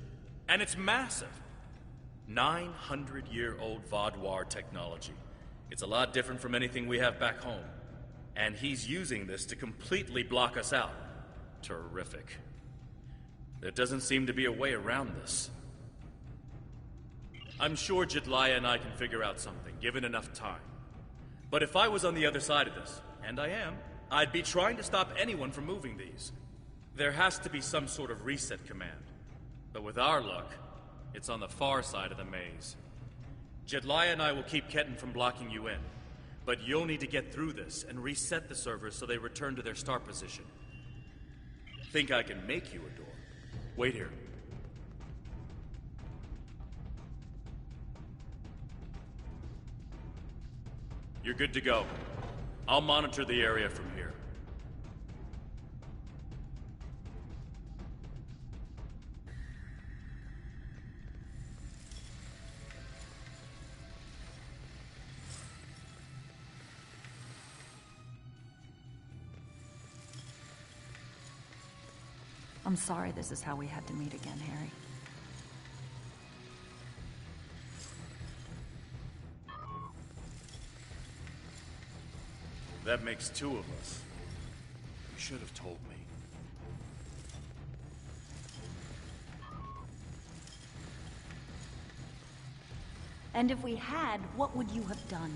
[SPEAKER 2] And it's massive. 900-year-old Vaadwaur technology. It's a lot different from anything we have back home. And he's using this to completely block us out. Terrific. There doesn't seem to be a way around this. I'm sure Jedliah and I can figure out something, given enough time. But if I was on the other side of this, and I am, I'd be trying to stop anyone from moving these. There has to be some sort of reset command. But with our luck, it's on the far side of the maze. Jedliah and I will keep Ketten from blocking you in. But you'll need to get through this and reset the servers so they return to their start position. Think I can make you a door? Wait here. You're good to go. I'll monitor the area from here.
[SPEAKER 16] I'm sorry this is how we had to meet again, Harry.
[SPEAKER 2] That makes two of us. You should have told me.
[SPEAKER 16] And if we had, what would you have done?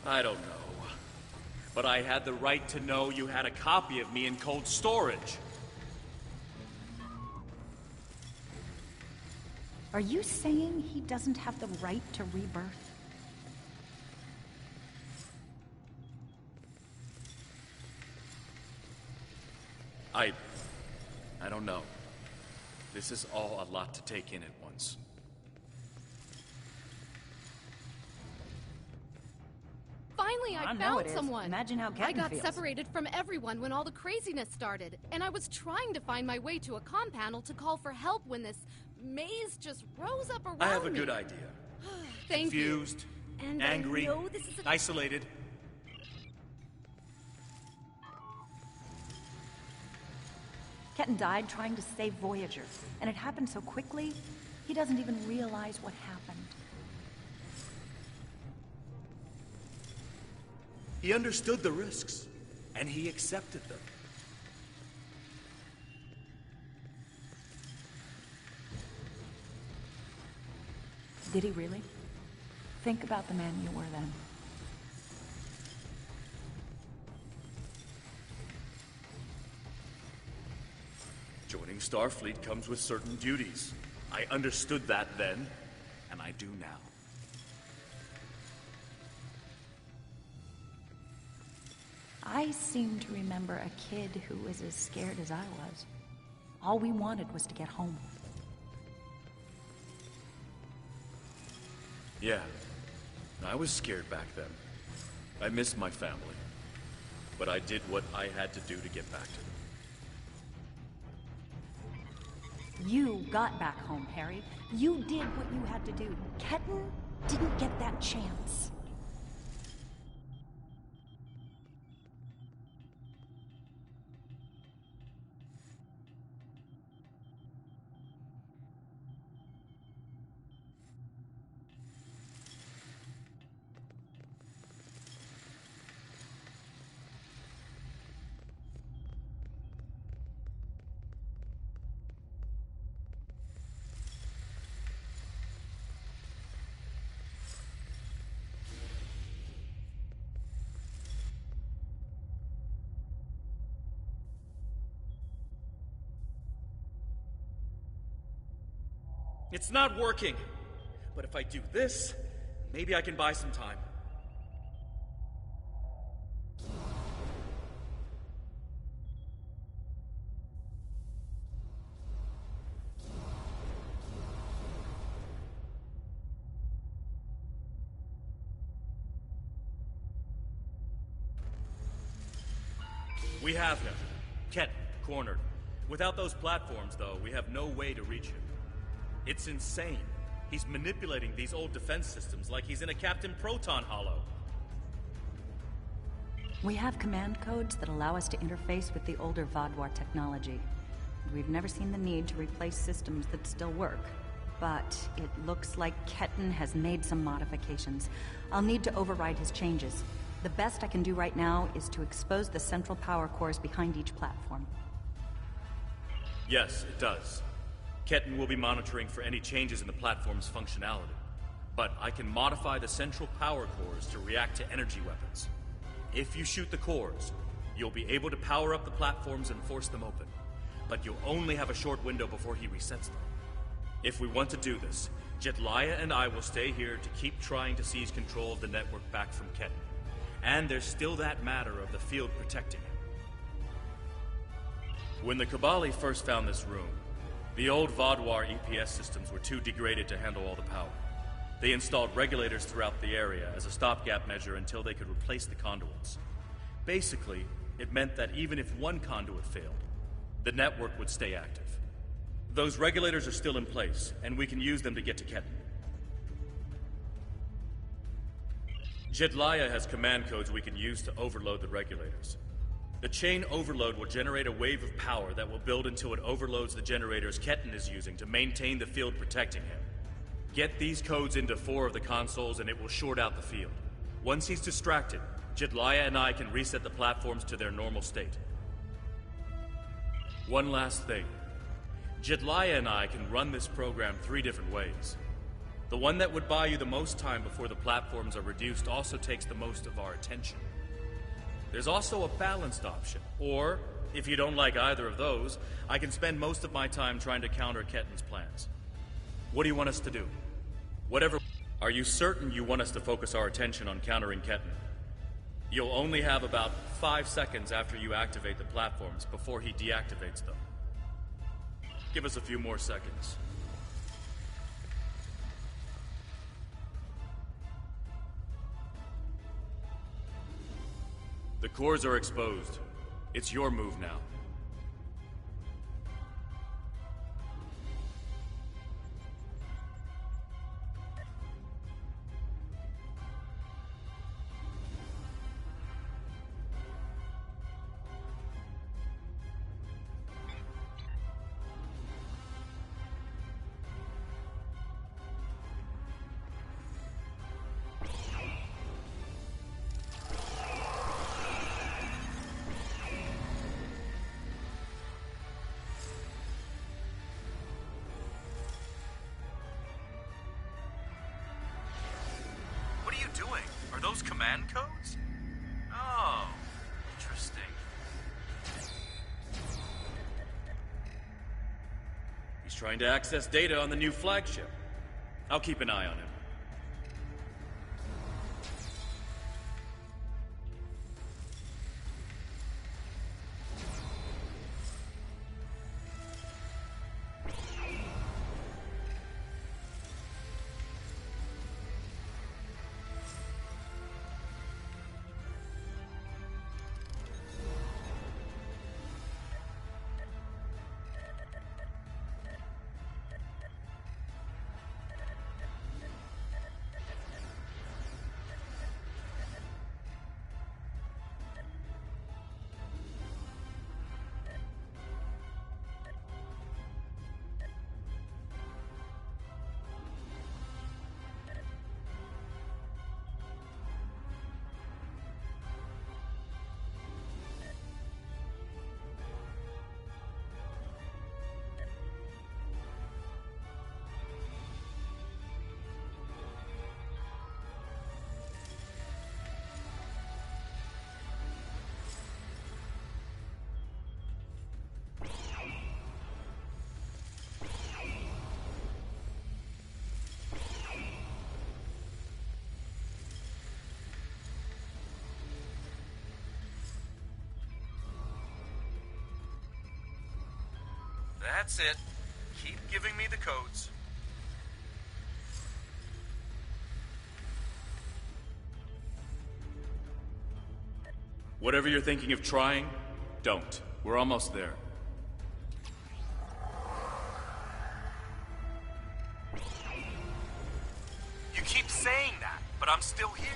[SPEAKER 2] I don't know. But I had the right to know you had a copy of me in cold storage.
[SPEAKER 16] Are you saying he doesn't have the right to rebirth?
[SPEAKER 2] I don't know. This is all a lot to take in at once.
[SPEAKER 10] Finally, I
[SPEAKER 16] know
[SPEAKER 10] found
[SPEAKER 16] it is.
[SPEAKER 10] someone.
[SPEAKER 16] Imagine how
[SPEAKER 10] I
[SPEAKER 16] Ketten
[SPEAKER 10] got
[SPEAKER 16] feels.
[SPEAKER 10] separated from everyone when all the craziness started, and I was trying to find my way to a comm panel to call for help when this maze just rose up around me.
[SPEAKER 2] I have a good idea.
[SPEAKER 10] Thank
[SPEAKER 2] Confused,
[SPEAKER 10] you. And
[SPEAKER 2] angry,
[SPEAKER 10] I know this is a...
[SPEAKER 2] isolated.
[SPEAKER 16] Ketten died trying to save Voyager, and it happened so quickly, he doesn't even realize what happened.
[SPEAKER 2] He understood the risks, and he accepted them.
[SPEAKER 16] Did he really? Think about the man you were then.
[SPEAKER 2] Joining Starfleet comes with certain duties. I understood that then, and I do now.
[SPEAKER 16] I seem to remember a kid who was as scared as I was. All we wanted was to get home.
[SPEAKER 2] Yeah, I was scared back then. I missed my family. But I did what I had to do to get back to them.
[SPEAKER 16] You got back home, Harry. You did what you had to do. Ketten didn't get that chance.
[SPEAKER 2] It's not working. But if I do this, maybe I can buy some time. We have him. Ketten, cornered. Without those platforms, though, we have no way to reach him. It's insane. He's manipulating these old defense systems like he's in a Captain Proton Hollow.
[SPEAKER 16] We have command codes that allow us to interface with the older Vaadwaur technology. We've never seen the need to replace systems that still work. But it looks like Ketten has made some modifications. I'll need to override his changes. The best I can do right now is to expose the central power cores behind each platform.
[SPEAKER 2] Yes, it does. Ketten will be monitoring for any changes in the platform's functionality. But I can modify the central power cores to react to energy weapons. If you shoot the cores, you'll be able to power up the platforms and force them open. But you'll only have a short window before he resets them. If we want to do this, Jetlaya and I will stay here to keep trying to seize control of the network back from Ketten. And there's still that matter of the field protecting him. When the Kabali first found this room, the old Vaadwaur EPS systems were too degraded to handle all the power. They installed regulators throughout the area as a stopgap measure until they could replace the conduits. Basically, it meant that even if one conduit failed, the network would stay active. Those regulators are still in place, and we can use them to get to Ketten. Jetlaya has command codes we can use to overload the regulators. The chain overload will generate a wave of power that will build until it overloads the generators Ketten is using to maintain the field protecting him. Get these codes into 4 of the consoles and it will short out the field. Once he's distracted, Jetlaya and I can reset the platforms to their normal state. One last thing. Jetlaya and I can run this program 3 different ways. The one that would buy you the most time before the platforms are reduced also takes the most of our attention. There's also a balanced option, or, if you don't like either of those, I can spend most of my time trying to counter Ketten's plans. What do you want us to do? Whatever. Are you certain you want us to focus our attention on countering Ketten? You'll only have about 5 seconds after you activate the platforms before he deactivates them. Give us a few more seconds. The cores are exposed. It's your move now. Those command codes? Oh, interesting. He's trying to access data on the new flagship. I'll keep an eye on him. That's it. Keep giving me the codes. Whatever you're thinking of trying, don't. We're almost there.
[SPEAKER 15] You keep saying that, but I'm still here.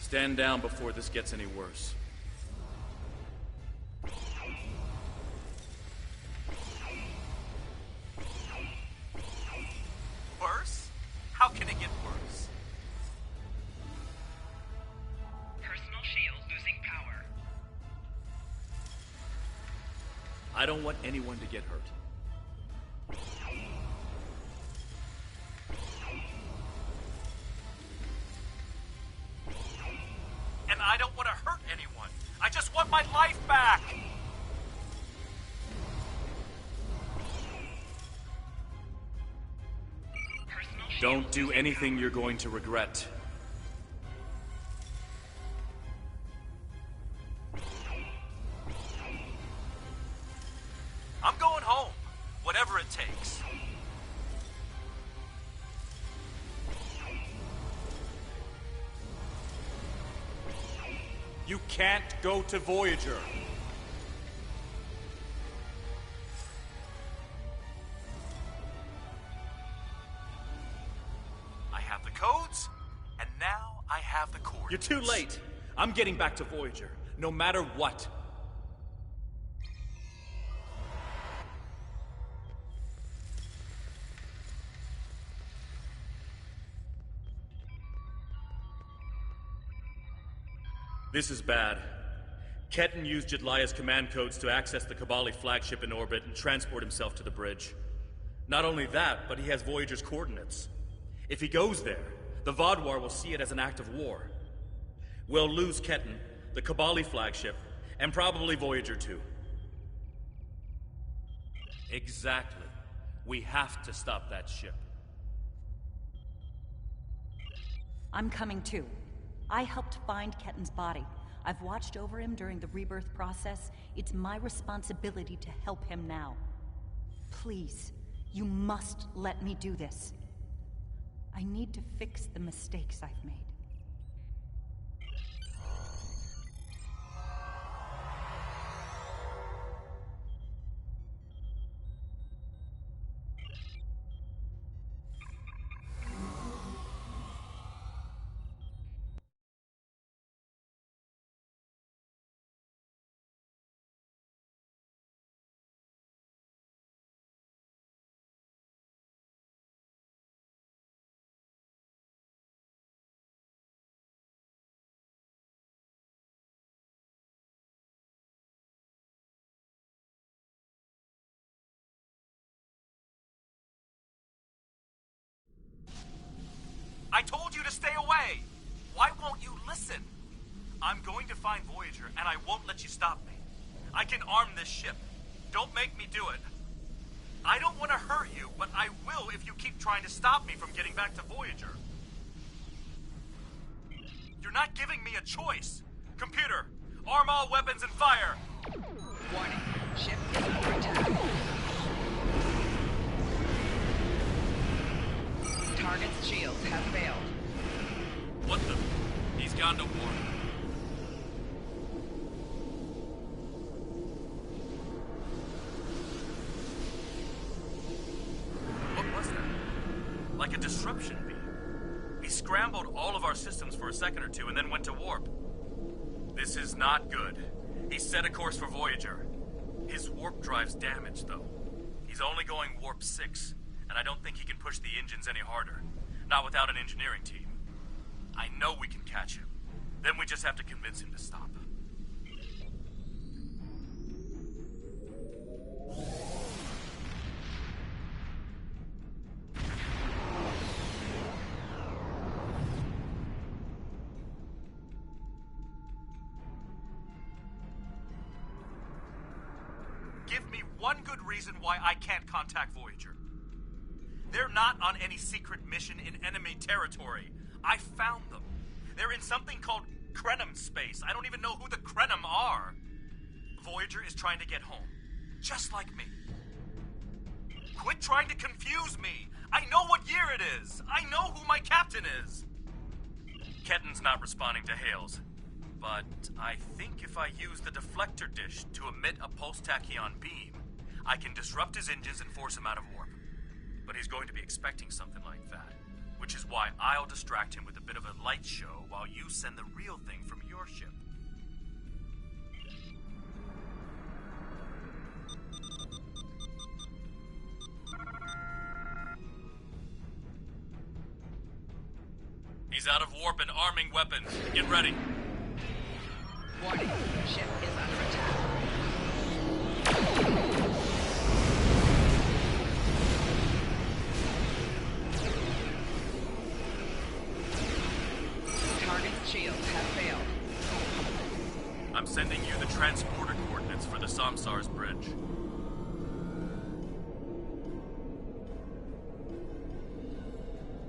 [SPEAKER 2] Stand down before this gets any worse.
[SPEAKER 15] Worse? How can it get worse?
[SPEAKER 6] Personal shield losing power.
[SPEAKER 2] I don't want anyone to get hurt.
[SPEAKER 15] And I don't want to hurt anyone. I just want my life back.
[SPEAKER 2] Don't do anything you're going to regret.
[SPEAKER 15] I'm going home, whatever it takes.
[SPEAKER 2] You can't go to Voyager.
[SPEAKER 15] I have the codes, and now I have the coordinates.
[SPEAKER 2] You're too late. I'm getting back to Voyager, no matter what. This is bad. Ketan used Jedlia's command codes to access the Kabali flagship in orbit and transport himself to the bridge. Not only that, but he has Voyager's coordinates. If he goes there, the Vaadwaur will see it as an act of war. We'll lose Ketan, the Kabali flagship, and probably Voyager too. Exactly. We have to stop that ship.
[SPEAKER 16] I'm coming too. I helped find Ketan's body. I've watched over him during the rebirth process. It's my responsibility to help him now. Please, you must let me do this. I need to fix the mistakes I've made.
[SPEAKER 15] I told you to stay away! Why won't you listen? I'm going to find Voyager, and I won't let you stop me. I can arm this ship. Don't make me do it. I don't want to hurt you, but I will if you keep trying to stop me from getting back to Voyager. You're not giving me a choice. Computer, arm all weapons and fire!
[SPEAKER 11] Warning, ship is under attack. Target's shields have failed.
[SPEAKER 2] What the? He's gone to war.
[SPEAKER 15] What was that? Like a disruption beam. He scrambled all of our systems for a second or two and then went to warp. This is not good. He set a course for Voyager. His warp drive's damaged, though. He's only going warp 6, and I don't think he can push the engines any harder. Not without an engineering team. I know we can catch him. Then we just have to convince him to stop. Give me one good reason why I can't contact Voyager. They're not on any secret mission in enemy territory. I found them. They're in something called Krenim space. I don't even know who the Krenim are. Voyager is trying to get home, just like me. Quit trying to confuse me. I know what year it is. I know who my captain is. Ketten's not responding to hails, but I think if I use the deflector dish to emit a pulse tachyon beam, I can disrupt his engines and force him out of warp. But he's going to be expecting something like that, which is why I'll distract him with a bit of a light show while you send the real thing from your ship. He's out of warp and arming weapons. Get ready.
[SPEAKER 11] Warning, ship is under attack. Target's shields have failed.
[SPEAKER 15] I'm sending you the transporter coordinates for the Samsar's bridge.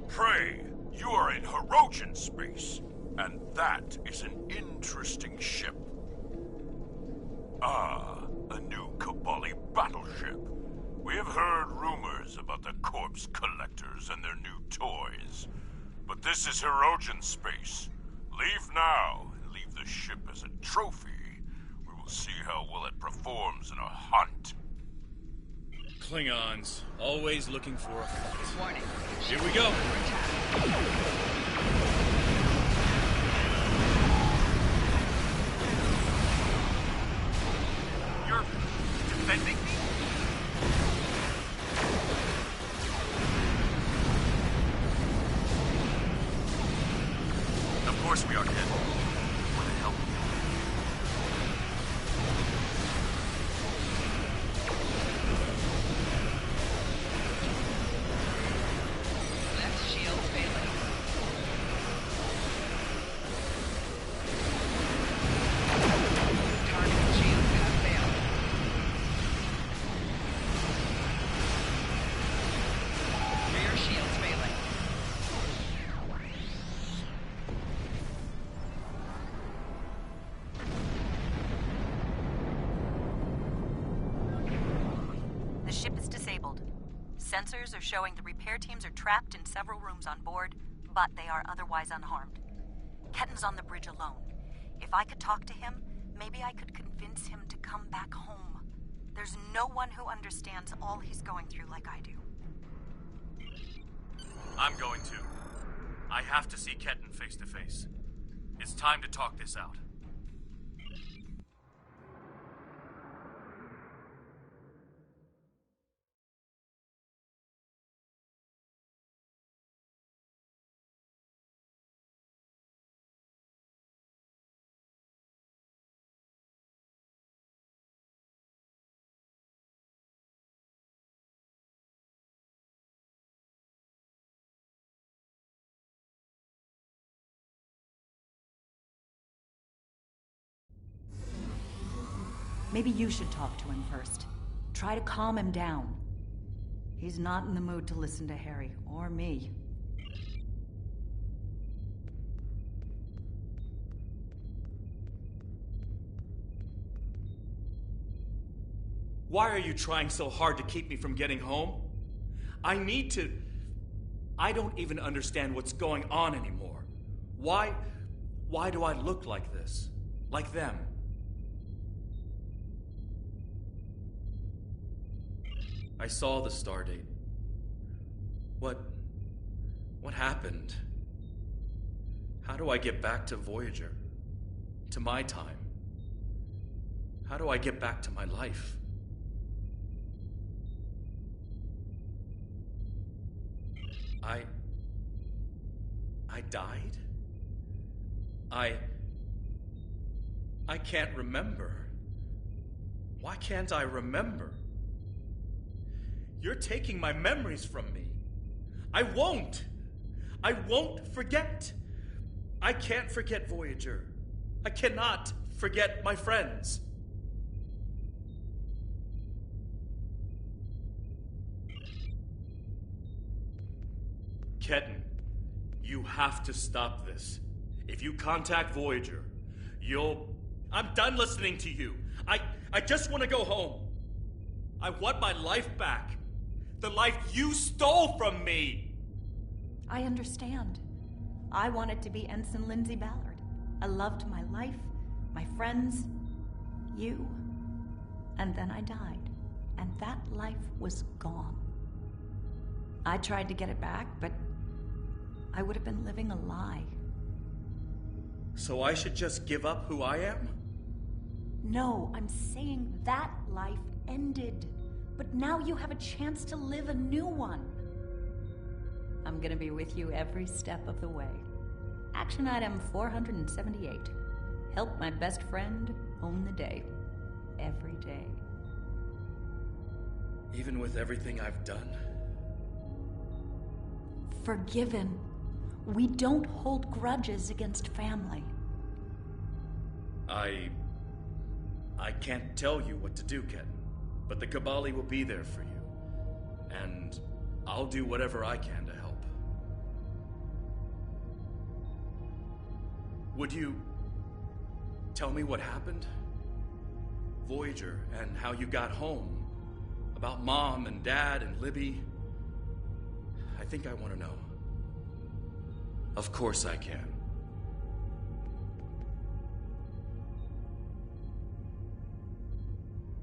[SPEAKER 12] Prey, you are in Hirogen space, and that is an interesting ship. Ah, a new Kabali battleship. We have heard rumors about the corpse collectors and their new toys. But this is Hirogen space. Leave now, and leave the ship as a trophy. We will see how well it performs in a hunt.
[SPEAKER 2] Klingons, always looking for a fight.
[SPEAKER 11] Warning.
[SPEAKER 2] Here we go.
[SPEAKER 15] You're defending me? Of course we are, kid. What the hell?
[SPEAKER 11] Left shield failing. Target shields have failed. Rear shields failing.
[SPEAKER 16] The ship is disabled. Sensors are showing the repair teams are trapped in several rooms on board, but they are otherwise unharmed. Ketten's on the bridge alone. If I could talk to him, maybe I could convince him to come back home. There's no one who understands all he's going through like I do.
[SPEAKER 15] I'm going to. I have to see Ketten face to face. It's time to talk this out.
[SPEAKER 16] Maybe you should talk to him first. Try to calm him down. He's not in the mood to listen to Harry or me.
[SPEAKER 15] Why are you trying so hard to keep me from getting home? I need to... I don't even understand what's going on anymore. Why do I look like this? Like them? I saw the stardate. What happened? How do I get back to Voyager? To my time? How do I get back to my life? I died? I can't remember. Why can't I remember? You're taking my memories from me. I won't forget. I can't forget Voyager. I cannot forget my friends. Ketten, you have to stop this.
[SPEAKER 2] If you contact Voyager, you'll... I'm done listening to you. I just want to go home. I want my life back. The life you stole from me.
[SPEAKER 16] I understand. I wanted to be Ensign Lindsay Ballard. I loved my life, my friends, you. And then I died, and that life was gone. I tried to get it back, but I would have been living a lie.
[SPEAKER 2] So I should just give up who I am?
[SPEAKER 16] No, I'm saying that life ended. But now you have a chance to live a new one. I'm gonna be with you every step of the way. Action item 478. Help my best friend own the day. Every day.
[SPEAKER 2] Even with everything I've done?
[SPEAKER 16] Forgiven. We don't hold grudges against family.
[SPEAKER 2] I can't tell you what to do, Ken. But the Kabali will be there for you. And I'll do whatever I can to help. Would you tell me what happened? Voyager, and how you got home. About Mom and Dad and Libby. I think I want to know. Of course I can.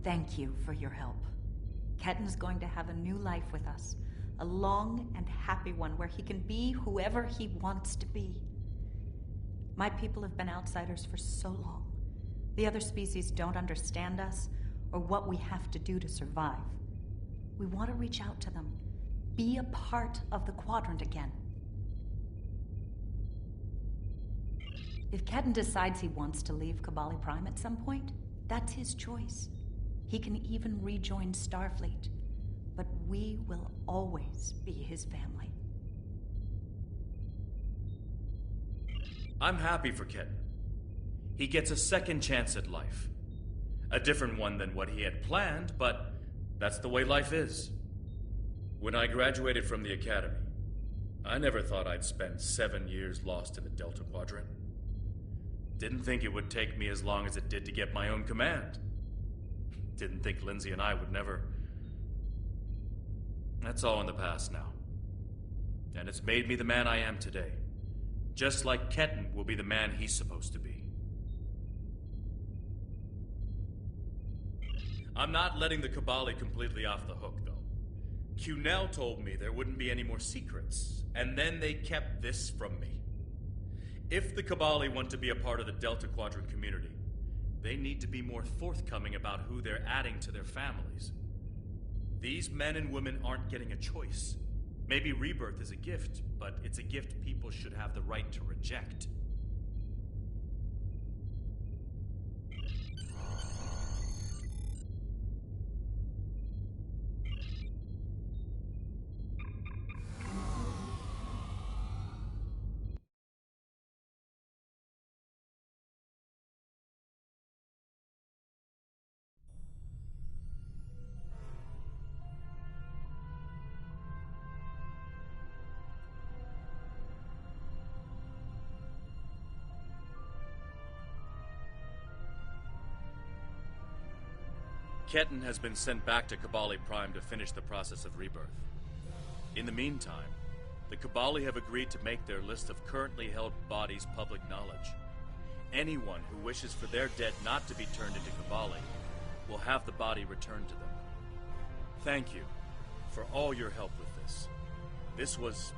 [SPEAKER 16] Thank you for your help. Ketten's going to have a new life with us. A long and happy one where he can be whoever he wants to be. My people have been outsiders for so long. The other species don't understand us or what we have to do to survive. We want to reach out to them. Be a part of the Quadrant again. If Ketten decides he wants to leave Kabali Prime at some point, that's his choice. He can even rejoin Starfleet, but we will always be his family.
[SPEAKER 2] I'm happy for Ketten. He gets a second chance at life. A different one than what he had planned, but that's the way life is. When I graduated from the Academy, I never thought I'd spend 7 years lost in the Delta Quadrant. Didn't think it would take me as long as it did to get my own command. Didn't think Lindsay and I would never... That's all in the past now. And it's made me the man I am today. Just like Ketten will be the man he's supposed to be. I'm not letting the Kabali completely off the hook, though. Cunell told me there wouldn't be any more secrets, and then they kept this from me. If the Kabali want to be a part of the Delta Quadrant community, they need to be more forthcoming about who they're adding to their families. These men and women aren't getting a choice. Maybe rebirth is a gift, but it's a gift people should have the right to reject. Ketten has been sent back to Kabali Prime to finish the process of rebirth. In the meantime, the Kabali have agreed to make their list of currently held bodies public knowledge. Anyone who wishes for their dead not to be turned into Kabali will have the body returned to them. Thank you for all your help with this. This was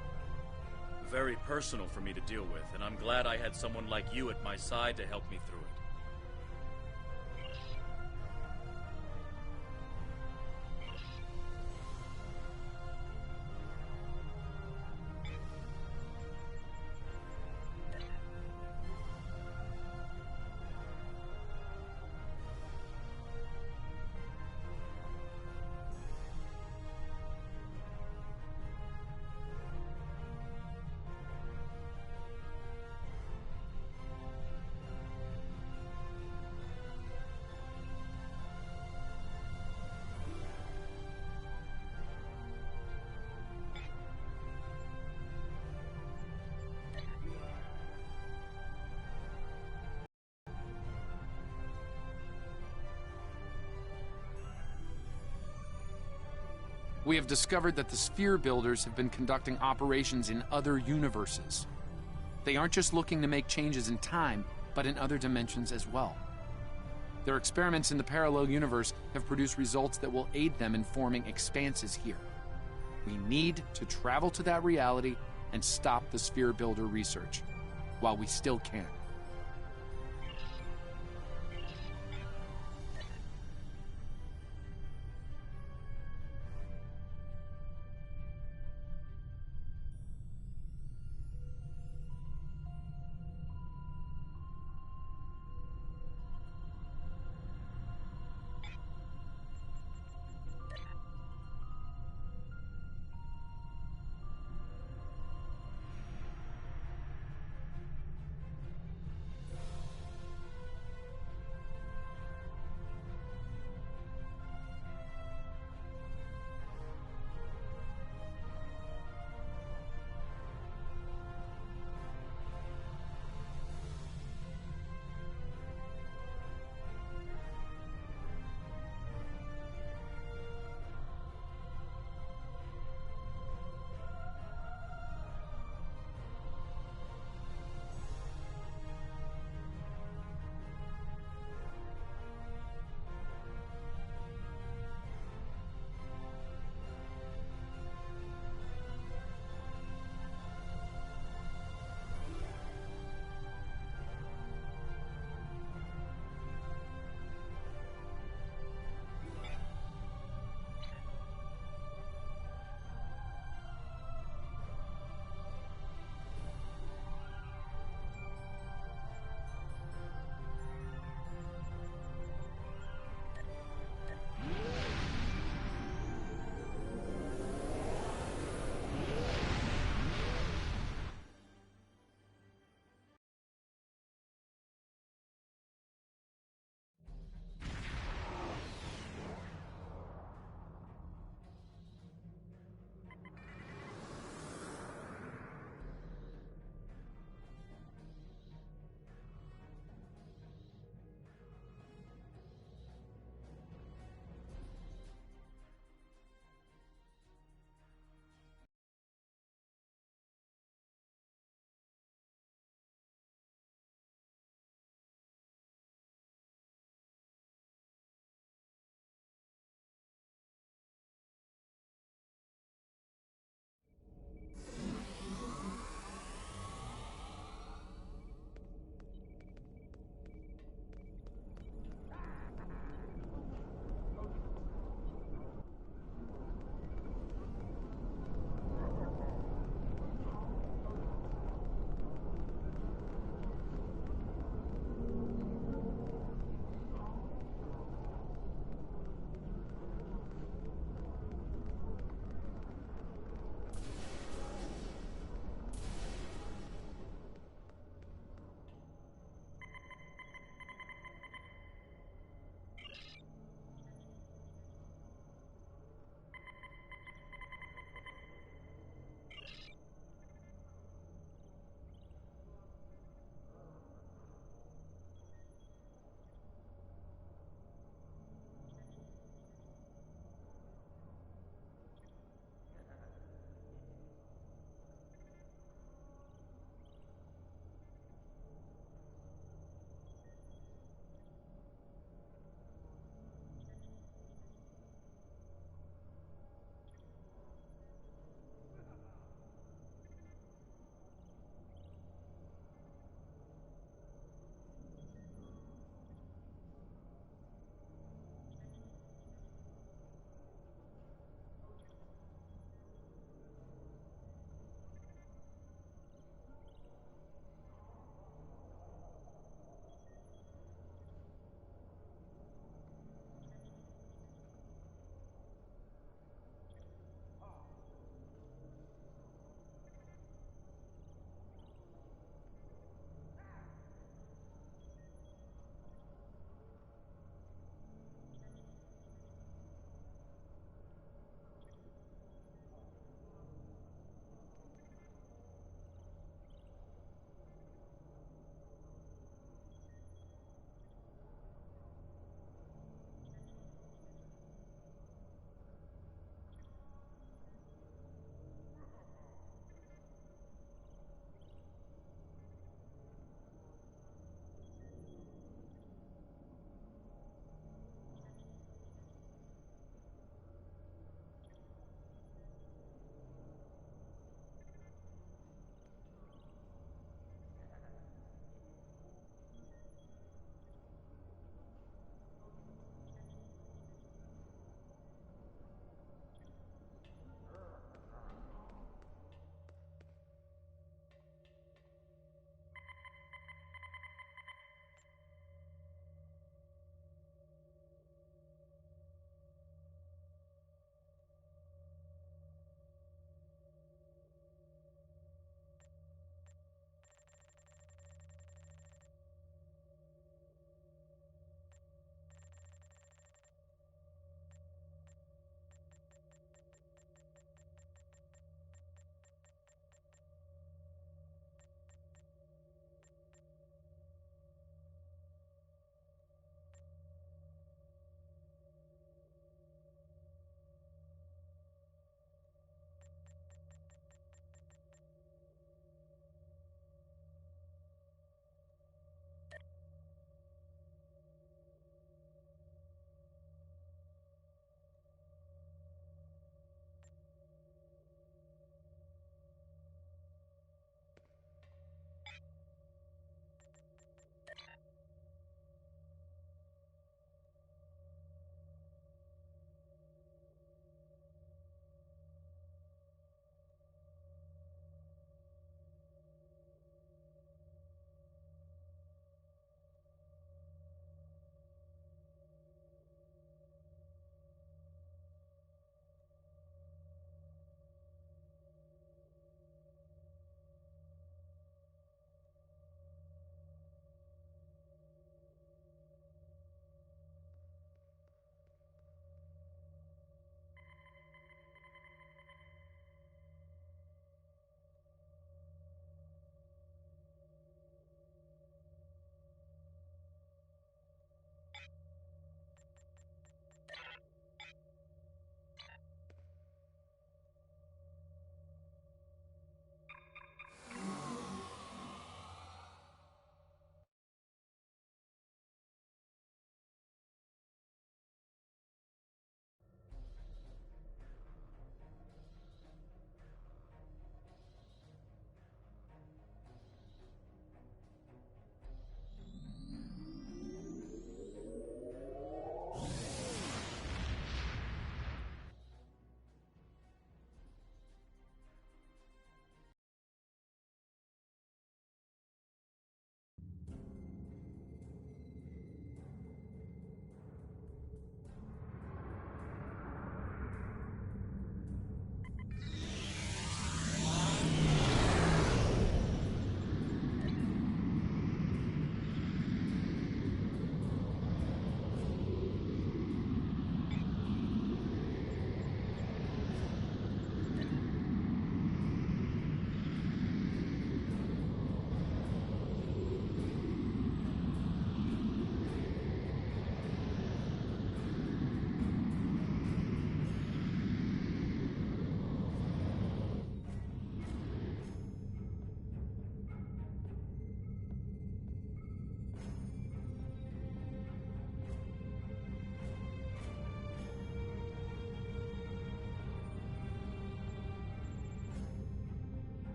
[SPEAKER 2] very personal for me to deal with, and I'm glad I had someone like you at my side to help me through it.
[SPEAKER 17] We have discovered that the sphere builders have been conducting operations in other universes. They aren't just looking to make changes in time, but in other dimensions as well. Their experiments in the parallel universe have produced results that will aid them in forming expanses here. We need to travel to that reality and stop the sphere builder research, while we still can.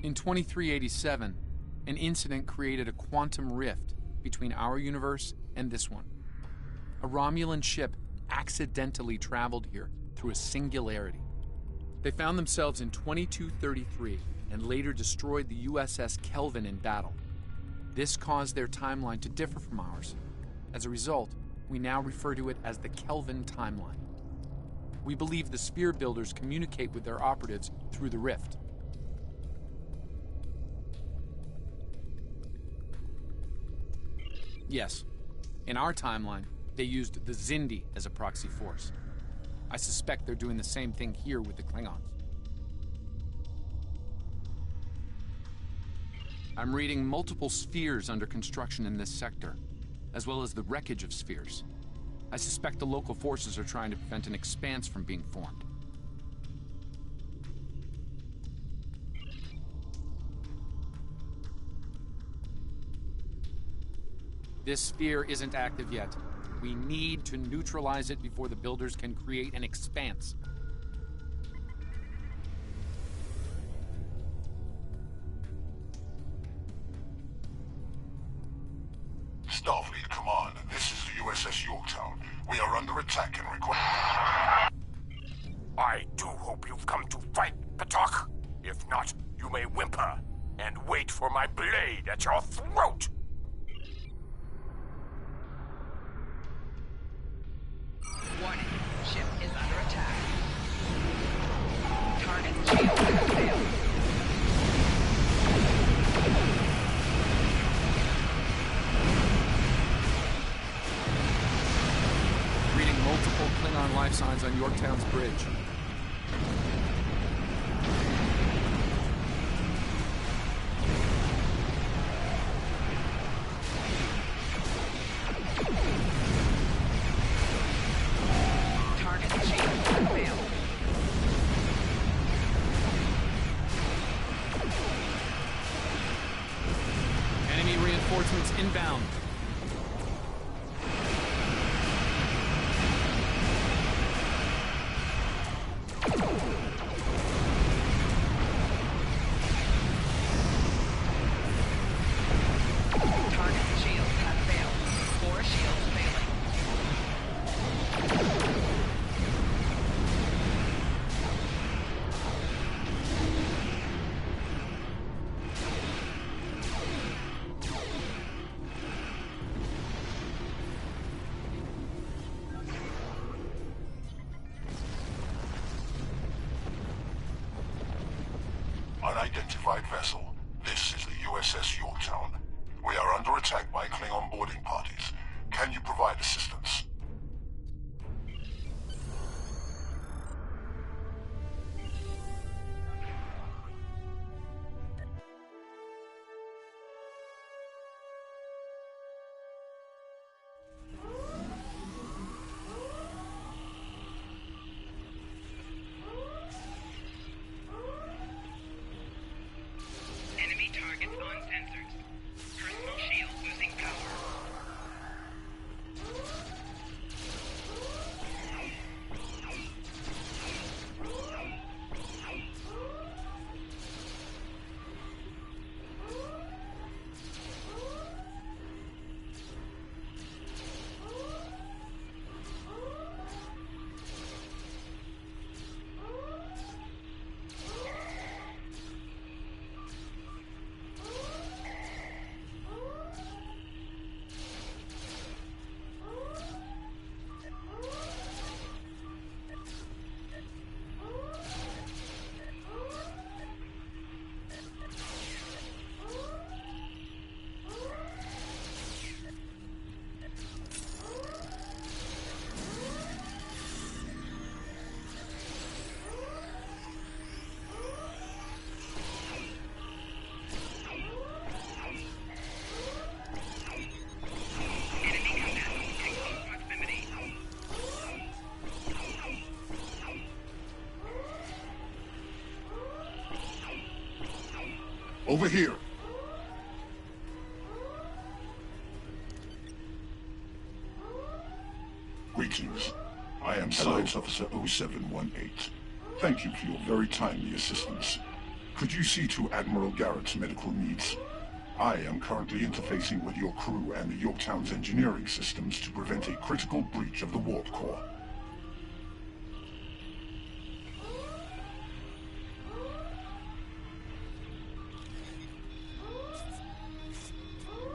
[SPEAKER 17] In 2387, an incident created a quantum rift between our universe and this one. A Romulan ship accidentally traveled here through a singularity. They found themselves in 2233 and later destroyed the USS Kelvin in battle. This caused their timeline to differ from ours. As a result, we now refer to it as the Kelvin timeline. We believe the sphere builders communicate with their operatives through the rift. Yes, in our timeline, they used the Xindi as a proxy force. I suspect they're doing the same thing here with the Klingons. I'm reading multiple spheres under construction in this sector, as well as the wreckage of spheres. I suspect the local forces are trying to prevent an expanse from being formed. This sphere isn't active yet. We need to neutralize it before the builders can create an expanse.
[SPEAKER 18] Starfleet Command, this is the USS Yorktown. We are under attack and require...
[SPEAKER 19] I do hope you've come to fight, Patok. If not, you may whimper and wait for my blade at your throat.
[SPEAKER 11] Warning, ship is under attack. Target shield has failed.
[SPEAKER 17] Reading multiple Klingon life signs on Yorktown's bridge.
[SPEAKER 11] Target shield has failed.
[SPEAKER 17] Enemy reinforcements inbound.
[SPEAKER 11] Target shields have failed. 4 shields failing.
[SPEAKER 18] Unidentified vessel. This is the USS Yorktown. We are under attack by Klingon boarding parties. Can you provide assistance?
[SPEAKER 6] Enemy targets on sensors. Personal shield losing power.
[SPEAKER 18] Over here. Greetings. I am Science Officer 0718. Thank you for your very timely assistance. Could you see to Admiral Garrett's medical needs? I am currently interfacing with your crew and the Yorktown's engineering systems to prevent a critical breach of the warp core.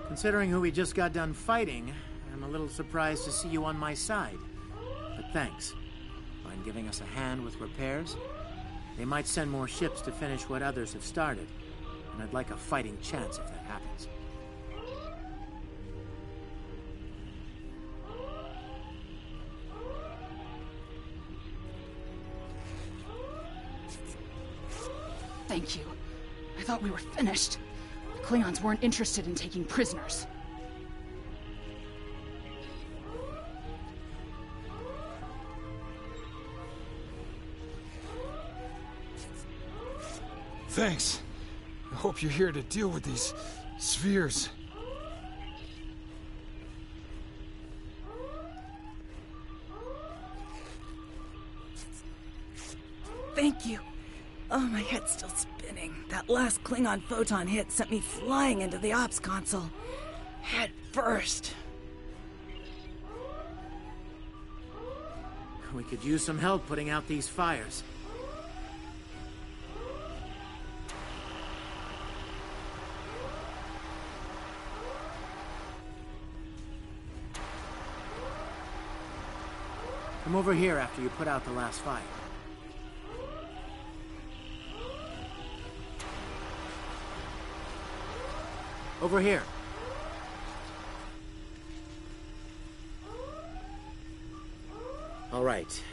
[SPEAKER 20] Considering who we just got done fighting, I'm a little surprised to see you on my side. But thanks. Mind giving us a hand with repairs? They might send more ships to finish what others have started, and I'd like a fighting chance if that happens.
[SPEAKER 9] Thank you. I thought we were finished. The Klingons weren't interested in taking prisoners.
[SPEAKER 21] Thanks. I hope you're here to deal with these spheres.
[SPEAKER 22] Thank you. Oh, my head's still spinning. That last Klingon photon hit sent me flying into the ops console. Head first.
[SPEAKER 20] We could use some help putting out these fires. Come over here after you put out the last fire. Over here. All right.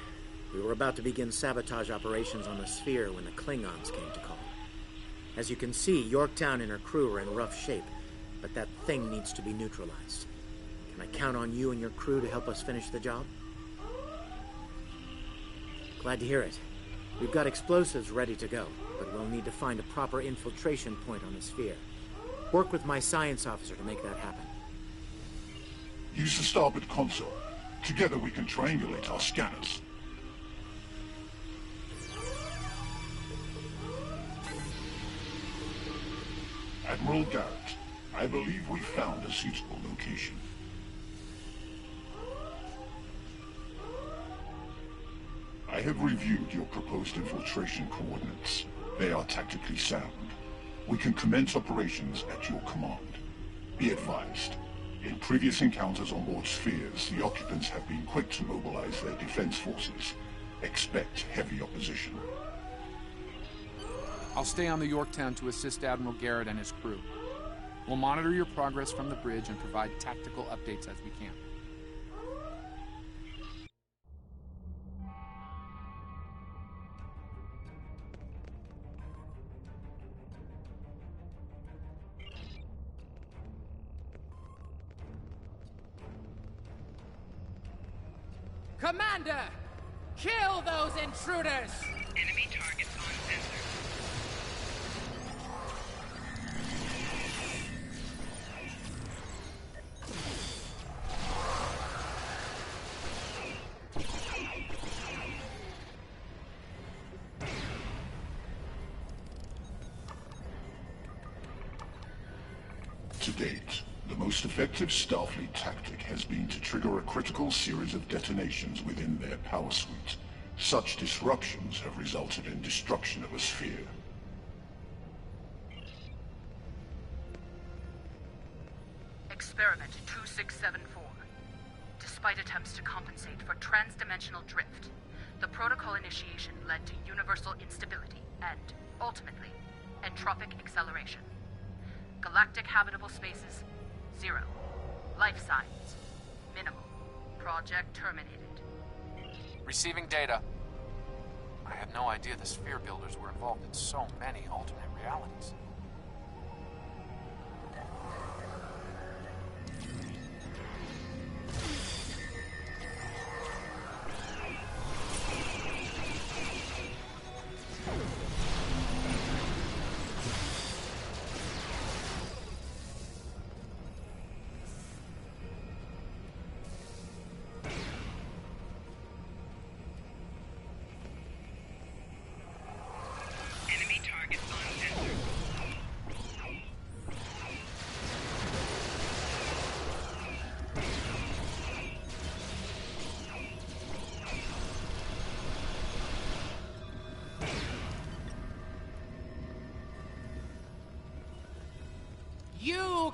[SPEAKER 20] We were about to begin sabotage operations on the sphere when the Klingons came to call. As you can see, Yorktown and her crew are in rough shape, but that thing needs to be neutralized. Can I count on you and your crew to help us finish the job? Glad to hear it. We've got explosives ready to go, but we'll need to find a proper infiltration point on the sphere. Work with my science officer to make that happen.
[SPEAKER 18] Use the starboard console. Together we can triangulate our scanners. Admiral Garrett, I believe we found a suitable location. I have reviewed your proposed infiltration coordinates. They are tactically sound. We can commence operations at your command. Be advised, in previous encounters on board spheres, the occupants have been quick to mobilize their defense forces. Expect heavy opposition.
[SPEAKER 17] I'll stay on the Yorktown to assist Admiral Garrett and his crew. We'll monitor your progress from the bridge and provide tactical updates as we can.
[SPEAKER 11] Commander! Kill those intruders!
[SPEAKER 6] Enemy targets on sensor.
[SPEAKER 18] To date, the most effective Starfleet tactic has been to trigger a critical series of detonations within their power suite. Such disruptions have resulted in destruction of a sphere.
[SPEAKER 9] Experiment 2674. Despite attempts to compensate for transdimensional drift, the protocol initiation led to universal instability and, ultimately, entropic acceleration. Galactic habitable spaces, 0. Life signs, minimal. Project terminated.
[SPEAKER 17] Receiving data. I had no idea the sphere builders were involved in so many alternate realities.
[SPEAKER 6] Enemy targets on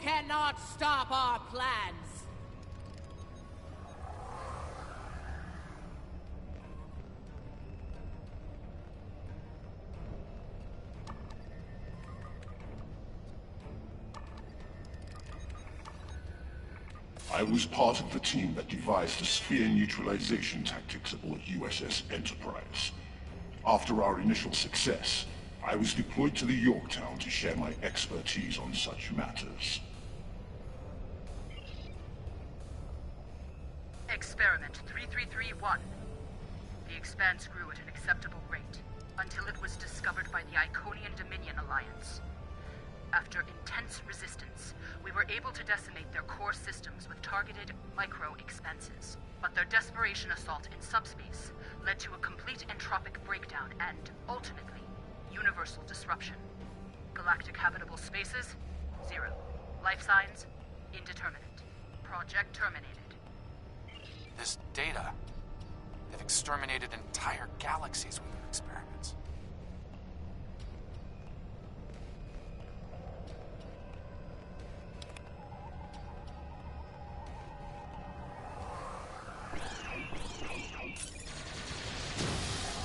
[SPEAKER 1] cannot stop our plans.
[SPEAKER 18] I was part of the team that devised the sphere neutralization tactics aboard USS Enterprise. After our initial success, I was deployed to the Yorktown to share my expertise on such matters.
[SPEAKER 3] Experiment 3331. The Expanse grew at an acceptable rate, until it was discovered by the Iconian Dominion Alliance. After intense resistance, we were able to decimate their core systems with targeted micro-expanses. But their desperation assault in subspace led to a complete entropic breakdown and, ultimately, universal disruption. Galactic habitable spaces, 0. Life signs, indeterminate. Project terminated.
[SPEAKER 17] This data, they've exterminated entire galaxies with their experiments.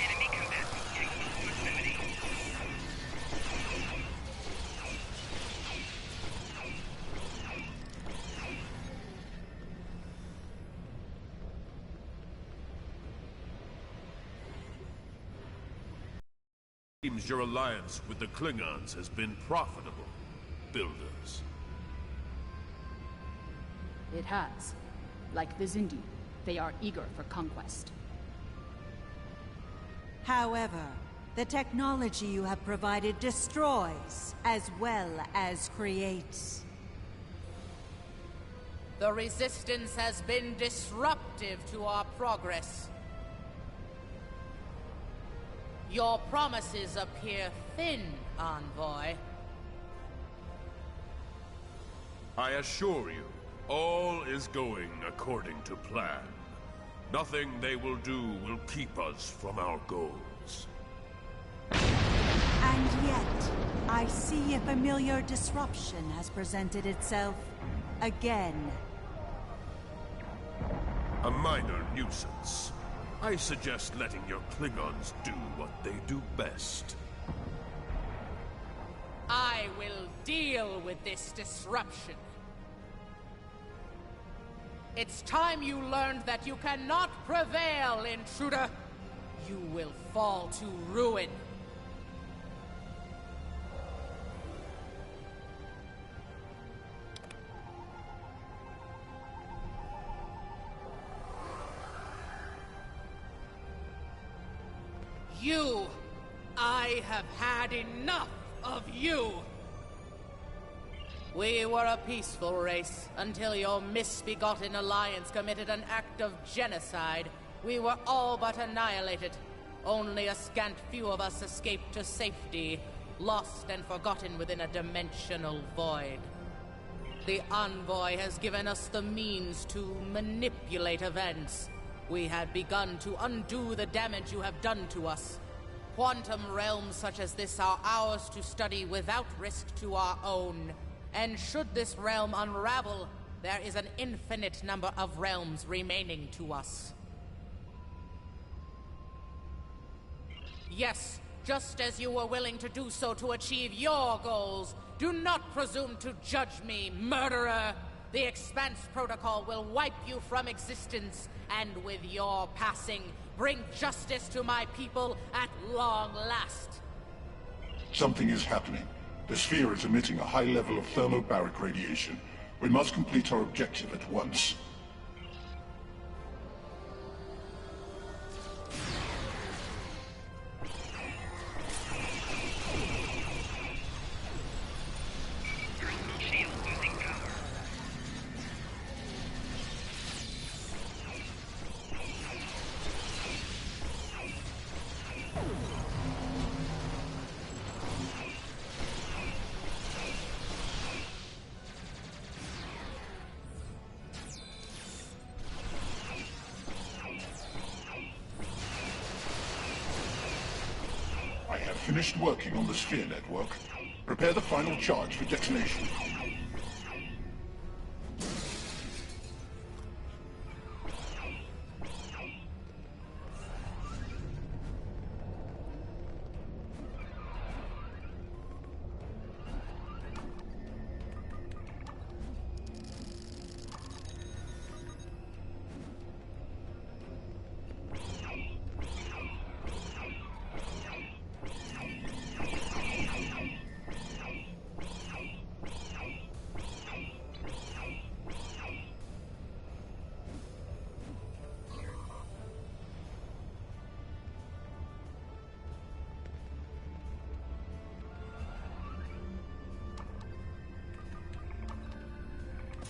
[SPEAKER 6] Enemy combatants in close proximity.
[SPEAKER 23] Seems your alliance with the Klingons has been profitable, builders.
[SPEAKER 9] It has. Like the Zindi, they are eager for conquest.
[SPEAKER 24] However, the technology you have provided destroys as well as creates.
[SPEAKER 1] The Resistance has been disruptive to our progress. Your promises appear thin, Envoy.
[SPEAKER 23] I assure you, all is going according to plan. Nothing they will do will keep us from our goals.
[SPEAKER 24] And yet, I see a familiar disruption has presented itself again.
[SPEAKER 23] A minor nuisance. I suggest letting your Klingons do what they do best.
[SPEAKER 1] I will deal with this disruption. It's time you learned that you cannot prevail, intruder. You will fall to ruin. You! I have had enough of you! We were a peaceful race until your misbegotten alliance committed an act of genocide. We were all but annihilated. Only a scant few of us escaped to safety, lost and forgotten within a dimensional void. The Envoy has given us the means to manipulate events. We had begun to undo the damage you have done to us. Quantum realms such as this are ours to study without risk to our own. And should this realm unravel, there is an infinite number of realms remaining to us. Yes, just as you were willing to do so to achieve your goals, do not presume to judge me, murderer! The Expanse Protocol will wipe you from existence, and with your passing, bring justice to my people at long last.
[SPEAKER 18] Something is happening. The sphere is emitting a high level of thermobaric radiation. We must complete our objective at once.
[SPEAKER 6] Personal shield losing power.
[SPEAKER 18] I have finished working on the sphere network. Prepare the final charge for detonation.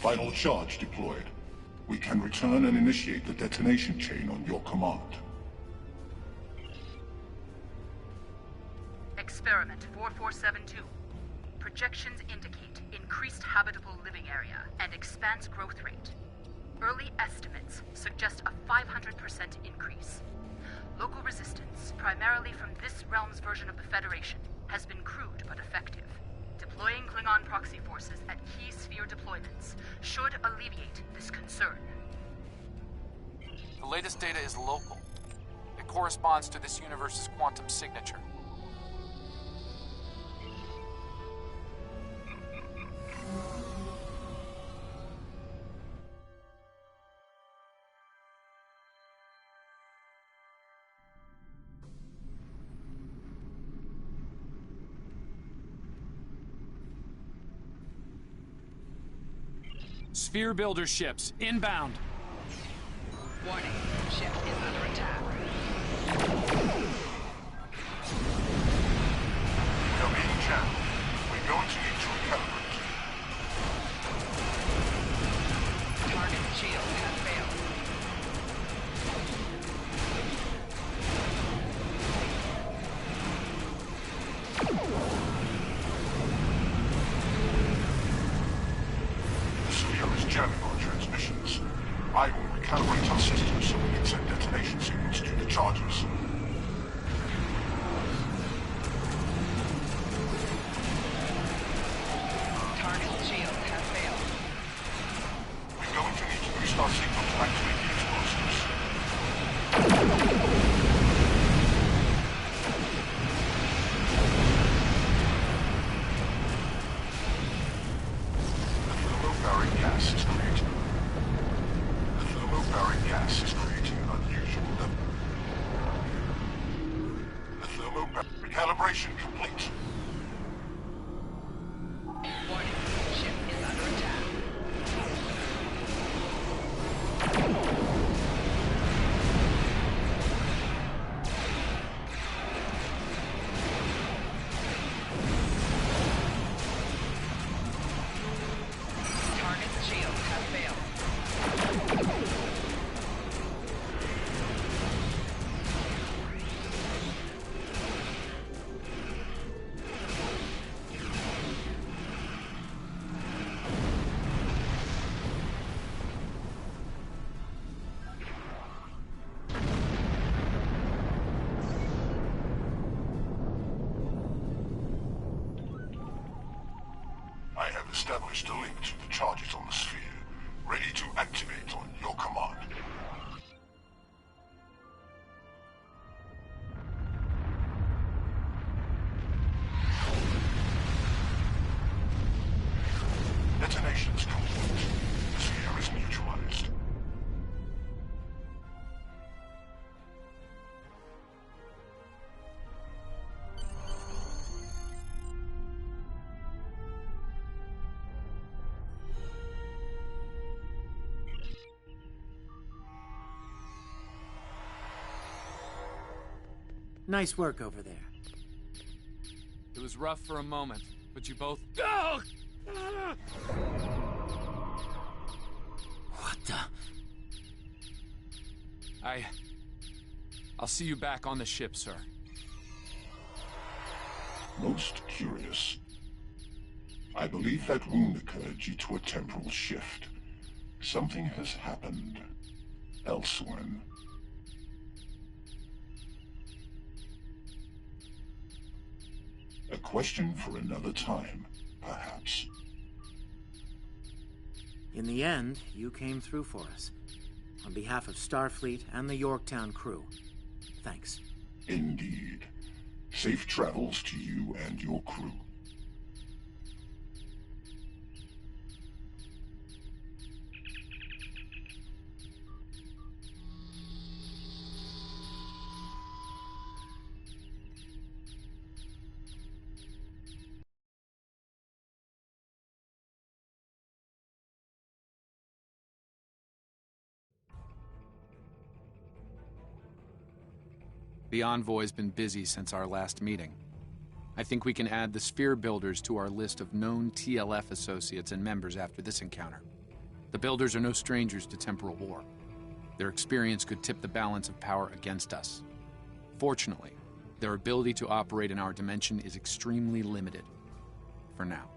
[SPEAKER 18] Final charge deployed. We can return and initiate the detonation chain on your command.
[SPEAKER 3] Experiment 4472. Projections indicate increased habitable living area and expanse growth rate. Early estimates suggest a 500% increase. Local resistance, primarily from this realm's version of the Federation, has been crude but effective. Deploying Klingon proxy forces at key sphere deployments should alleviate this concern.
[SPEAKER 17] The latest data is local. It corresponds to this universe's quantum signature. Sphere builder ships, inbound.
[SPEAKER 11] Warning, ship is under attack.
[SPEAKER 18] We are being jammed. We're going to need to recalibrate.
[SPEAKER 11] Target shield has failed.
[SPEAKER 18] The sphere is jamming our transmissions. I will recalibrate our systems so we can send detonation signals to the charges.
[SPEAKER 11] Target shield has failed.
[SPEAKER 18] We're going to need to boost our signal to activate the explosives. Thermobaric gas is creating. The thermobaric gas is creating an unusual level. The thermobaric recalibration complete.
[SPEAKER 11] Warning, ship is under attack. Target shield has failed.
[SPEAKER 18] I have established a link to the charges on the sphere, ready to activate on your command. Detonation's complete. The sphere is neutralized.
[SPEAKER 20] Nice work over there.
[SPEAKER 17] It was rough for a moment, but you both...
[SPEAKER 20] What the?
[SPEAKER 17] I'll see you back on the ship, sir.
[SPEAKER 18] Most curious. I believe that wound occurred due to a temporal shift. Something has happened elsewhere. A question for another time, perhaps.
[SPEAKER 20] In the end, you came through for us. On behalf of Starfleet and the Yorktown crew, thanks.
[SPEAKER 18] Indeed. Safe travels to you and your crew.
[SPEAKER 17] The Envoy's been busy since our last meeting. I think we can add the Sphere Builders to our list of known TLF associates and members after this encounter. The Builders are no strangers to temporal war. Their experience could tip the balance of power against us. Fortunately, their ability to operate in our dimension is extremely limited. For now.